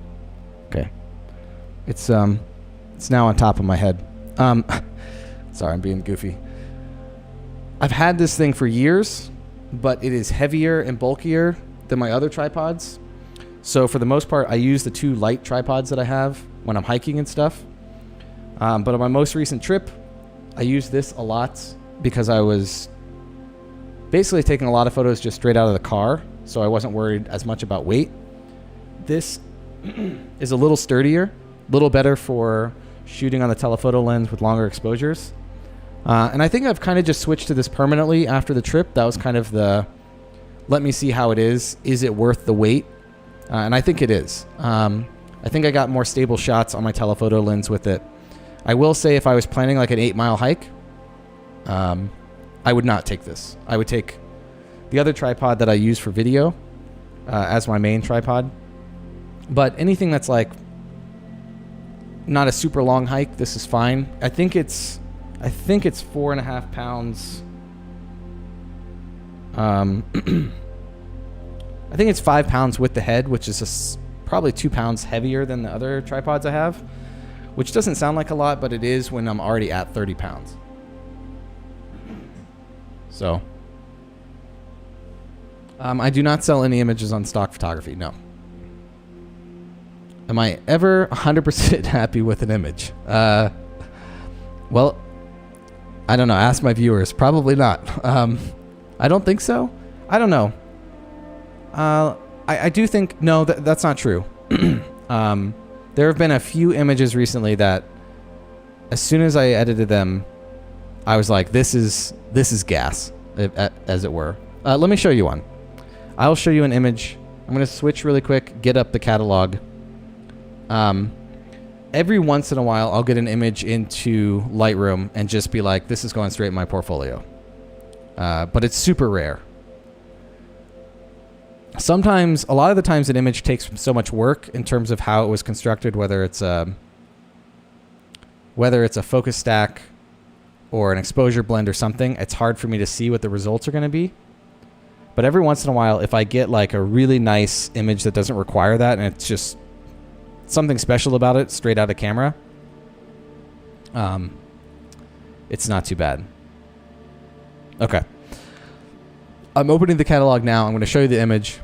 Okay. It's now on top of my head. Sorry, I'm being goofy. I've had this thing for years, but it is heavier and bulkier than my other tripods. So for the most part, I use the 2 light tripods that I have when I'm hiking and stuff. But on my most recent trip, I used this a lot because I was basically taking a lot of photos just straight out of the car, so I wasn't worried as much about weight. This is a little sturdier, a little better for shooting on the telephoto lens with longer exposures. And I think I've kind of just switched to this permanently after the trip. That was kind of the, let me see how it is. Is it worth the weight? And I think it is. I think I got more stable shots on my telephoto lens with it. I will say if I was planning like an 8-mile hike, I would not take this. I would take the other tripod that I use for video as my main tripod. But anything that's like not a super long hike, this is fine. I think it's 4.5 pounds. I think it's 5 pounds with the head, which is probably 2 pounds heavier than the other tripods I have, which doesn't sound like a lot, but it is when I'm already at 30 pounds. So, I do not sell any images on stock photography, no. Am I ever 100% happy with an image? Well, I don't know. Ask my viewers. Probably not. I don't think so. I don't know. I do think, no, that's not true. There have been a few images recently that as soon as I edited them, I was like, this is gas, as it were. Let me show you one. I'll show you an image. I'm going to switch really quick, get up the catalog. Every once in a while, I'll get an image into Lightroom and just be like, this is going straight in my portfolio. But it's super rare. sometimes, a lot of the times an image takes so much work in terms of how it was constructed, whether it's a focus stack or an exposure blend or something, it's hard for me to see what the results are going to be. But every once in a while, if I get like a really nice image that doesn't require that, and it's just something special about it straight out of camera, it's not too bad. Okay. I'm opening the catalog now. I'm going to show you the image.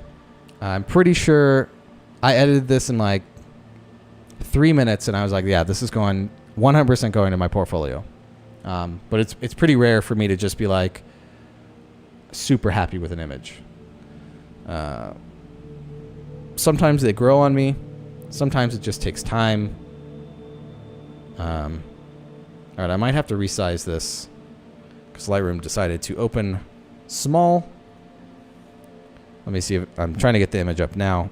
I'm pretty sure I edited this in like 3 minutes, and I was like, yeah, this is going 100% going to my portfolio. But it's pretty rare for me to just be like super happy with an image. Sometimes they grow on me. Sometimes it just takes time. All right, I might have to resize this because Lightroom decided to open small. Let me see if I'm trying to get the image up now.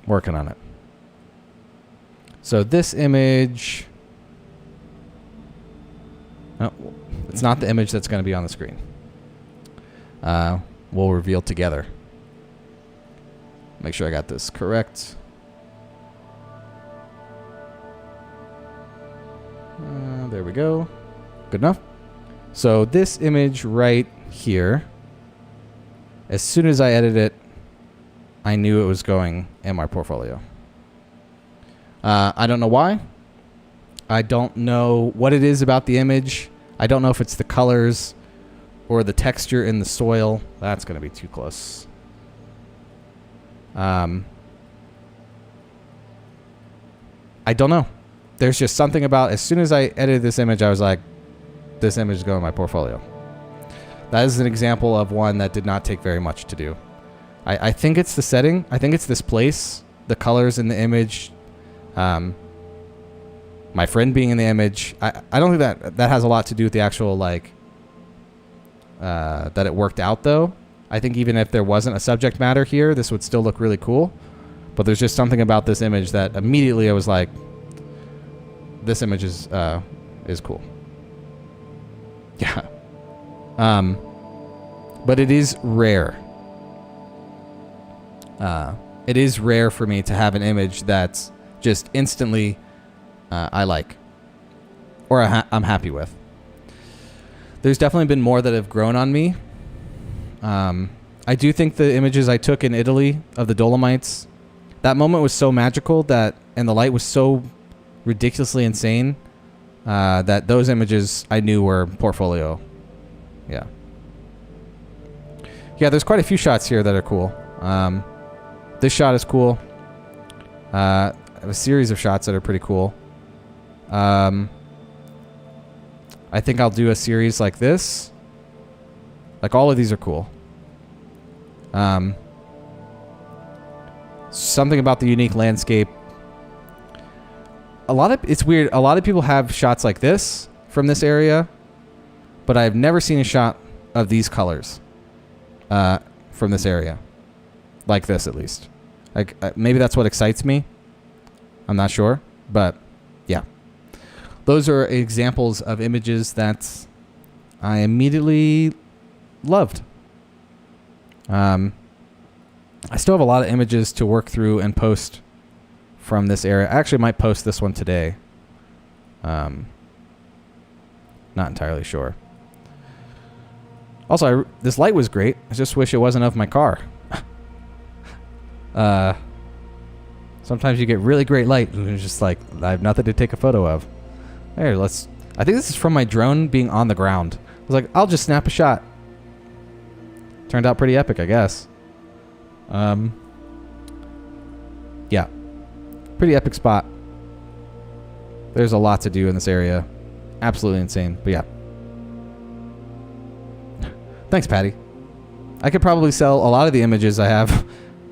Working on it. So this image, no, it's not the image that's going to be on the screen. We'll reveal together. Make sure I got this correct. There we go. Good enough. So this image right here, as soon as I edited it, I knew it was going in my portfolio. I don't know why. I don't know what it is about the image. I don't know if it's the colors or the texture in the soil. That's going to be too close. I don't know. There's just something about, as soon as I edited this image, I was like, this image is going in my portfolio. That is an example of one that did not take very much to do. I think it's the setting. I think it's this place, the colors in the image, my friend being in the image. I don't think that has a lot to do with the actual, like, that it worked out, though. I think even if there wasn't a subject matter here, this would still look really cool. But there's just something about this image that immediately I was like, this image is cool. Yeah. But it is rare. It is rare for me to have an image that's just instantly I like or I'm happy with. There's definitely been more that have grown on me. I do think the images I took in Italy of the Dolomites, that moment was so magical and the light was so ridiculously insane that those images I knew were portfolio. Yeah. Yeah, there's quite a few shots here that are cool. This shot is cool. I have a series of shots that are pretty cool. I think I'll do a series like this. Like, all of these are cool. Something about the unique landscape. It's weird. A lot of people have shots like this from this area, but I've never seen a shot of these colors from this area. Like this, at least. Like, maybe that's what excites me. I'm not sure, but yeah. Those are examples of images that I immediately loved. I still have a lot of images to work through and post from this area. I actually might post this one today. Not entirely sure. Also, this light was great. I just wish it wasn't of my car. Sometimes you get really great light and it's just like, I have nothing to take a photo of. Here, I think this is from my drone being on the ground. I was like, I'll just snap a shot. Turned out pretty epic, I guess. Yeah. Pretty epic spot. There's a lot to do in this area. Absolutely insane, but yeah. Thanks, Patty. I could probably sell a lot of the images I have,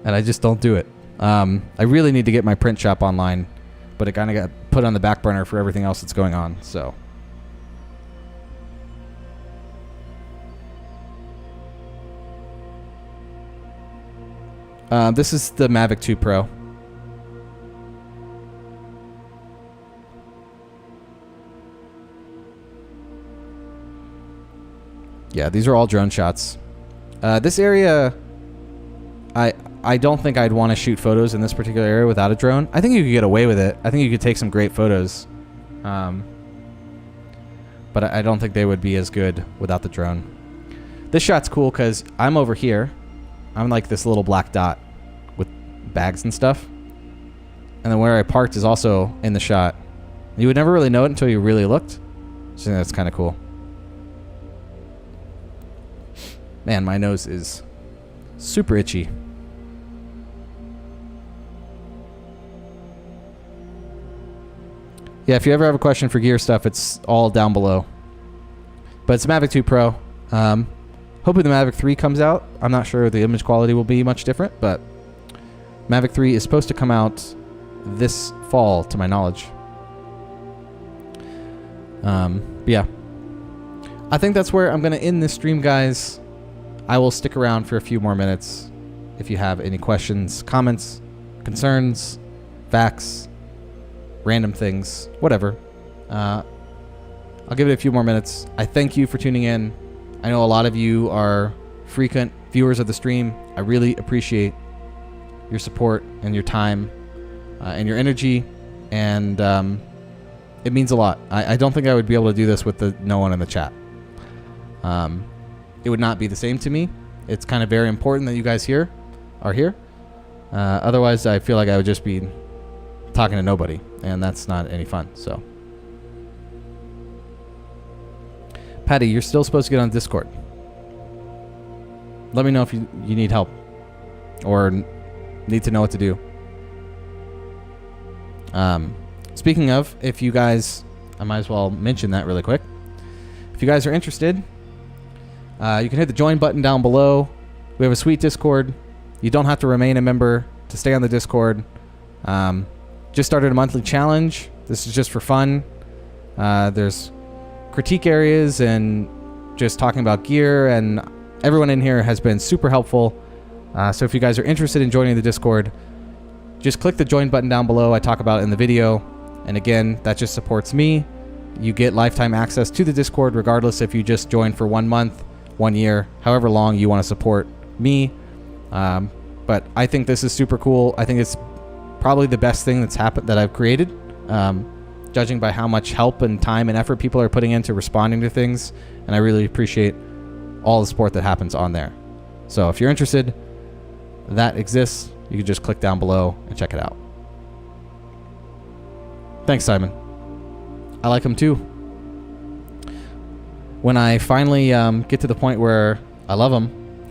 and I just don't do it. I really need to get my print shop online, but it kind of got put on the back burner for everything else that's going on, so. This is the Mavic 2 Pro. Yeah, these are all drone shots. This area, I don't think I'd want to shoot photos in this particular area without a drone. I think you could get away with it. I think you could take some great photos. But I don't think they would be as good without the drone. This shot's cool because I'm over here. I'm like this little black dot with bags and stuff. And then where I parked is also in the shot. You would never really know it until you really looked. So I think that's kind of cool. Man, my nose is super itchy. Yeah, if you ever have a question for gear stuff, it's all down below. But it's Mavic 2 Pro. Hopefully the Mavic 3 comes out. I'm not sure the image quality will be much different, but Mavic 3 is supposed to come out this fall, to my knowledge. But yeah. I think that's where I'm going to end this stream, guys. I will stick around for a few more minutes if you have any questions, comments, concerns, facts, random things, whatever. I'll give it a few more minutes. I thank you for tuning in. I know a lot of you are frequent viewers of the stream. I really appreciate your support and your time and your energy, and it means a lot. I don't think I would be able to do this with no one in the chat. It would not be the same to me. It's kind of very important that you guys are here. Otherwise, I feel like I would just be talking to nobody, and that's not any fun. So, Patty, you're still supposed to get on Discord. Let me know if you need help or need to know what to do. Speaking of, if you guys, I might as well mention that really quick. If you guys are interested, you can hit the join button down below. We have a sweet Discord. You don't have to remain a member to stay on the Discord. Just started a monthly challenge. This is just for fun. There's critique areas and just talking about gear, and everyone in here has been super helpful. So if you guys are interested in joining the Discord, just click the join button down below. I talk about it in the video. And again, that just supports me. You get lifetime access to the Discord regardless if you just join for 1 month, 1 year, however long you want to support me. But I think this is super cool. I think it's probably the best thing that's happened that I've created, judging by how much help and time and effort people are putting into responding to things. And I really appreciate all the support that happens on there. So if you're interested, that exists. You can just click down below and check it out. Thanks, Simon. I like them too. When I finally get to the point where I love them,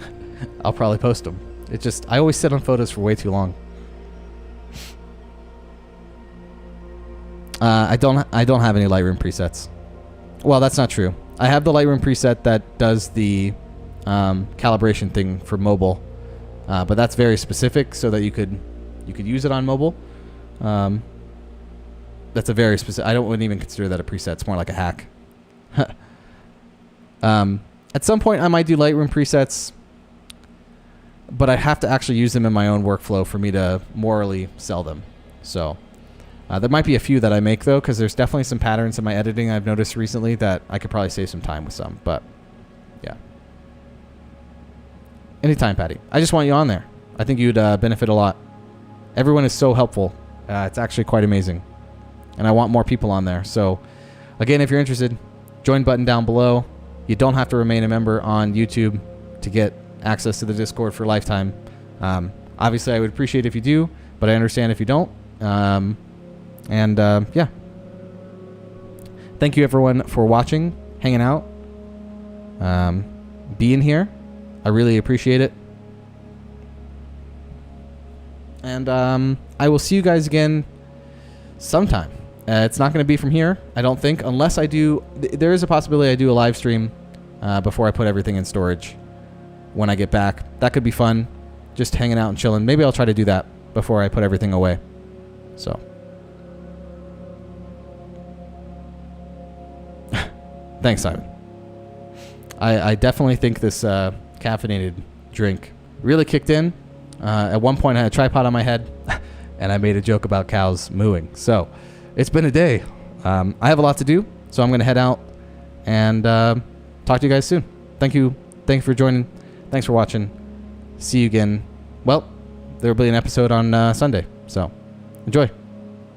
I'll probably post them. It just, I always sit on photos for way too long. I don't have any Lightroom presets. Well, that's not true. I have the Lightroom preset that does the calibration thing for mobile, but that's very specific so that you could use it on mobile. That's a very specific. I wouldn't even consider that a preset. It's more like a hack. At some point, I might do Lightroom presets, but I have to actually use them in my own workflow for me to morally sell them. So there might be a few that I make, though, because there's definitely some patterns in my editing I've noticed recently that I could probably save some time with some. But, yeah. Anytime, Patty. I just want you on there. I think you'd benefit a lot. Everyone is so helpful. It's actually quite amazing. And I want more people on there. So, again, if you're interested, join button down below. You don't have to remain a member on YouTube to get access to the Discord for lifetime. Obviously, I would appreciate it if you do, but I understand if you don't. Yeah. Thank you, everyone, for watching, hanging out, being here. I really appreciate it. And I will see you guys again sometime. It's not going to be from here, I don't think, unless I do. There is a possibility I do a live stream before I put everything in storage when I get back. That could be fun, just hanging out and chilling. Maybe I'll try to do that before I put everything away. So, thanks, Simon. I definitely think this caffeinated drink really kicked in. At one point, I had a tripod on my head, and I made a joke about cows mooing. So, it's been a day. I have a lot to do, so I'm going to head out and talk to you guys soon. thank you for joining. Thanks for watching. See you again. Well, there will be an episode on Sunday, so enjoy.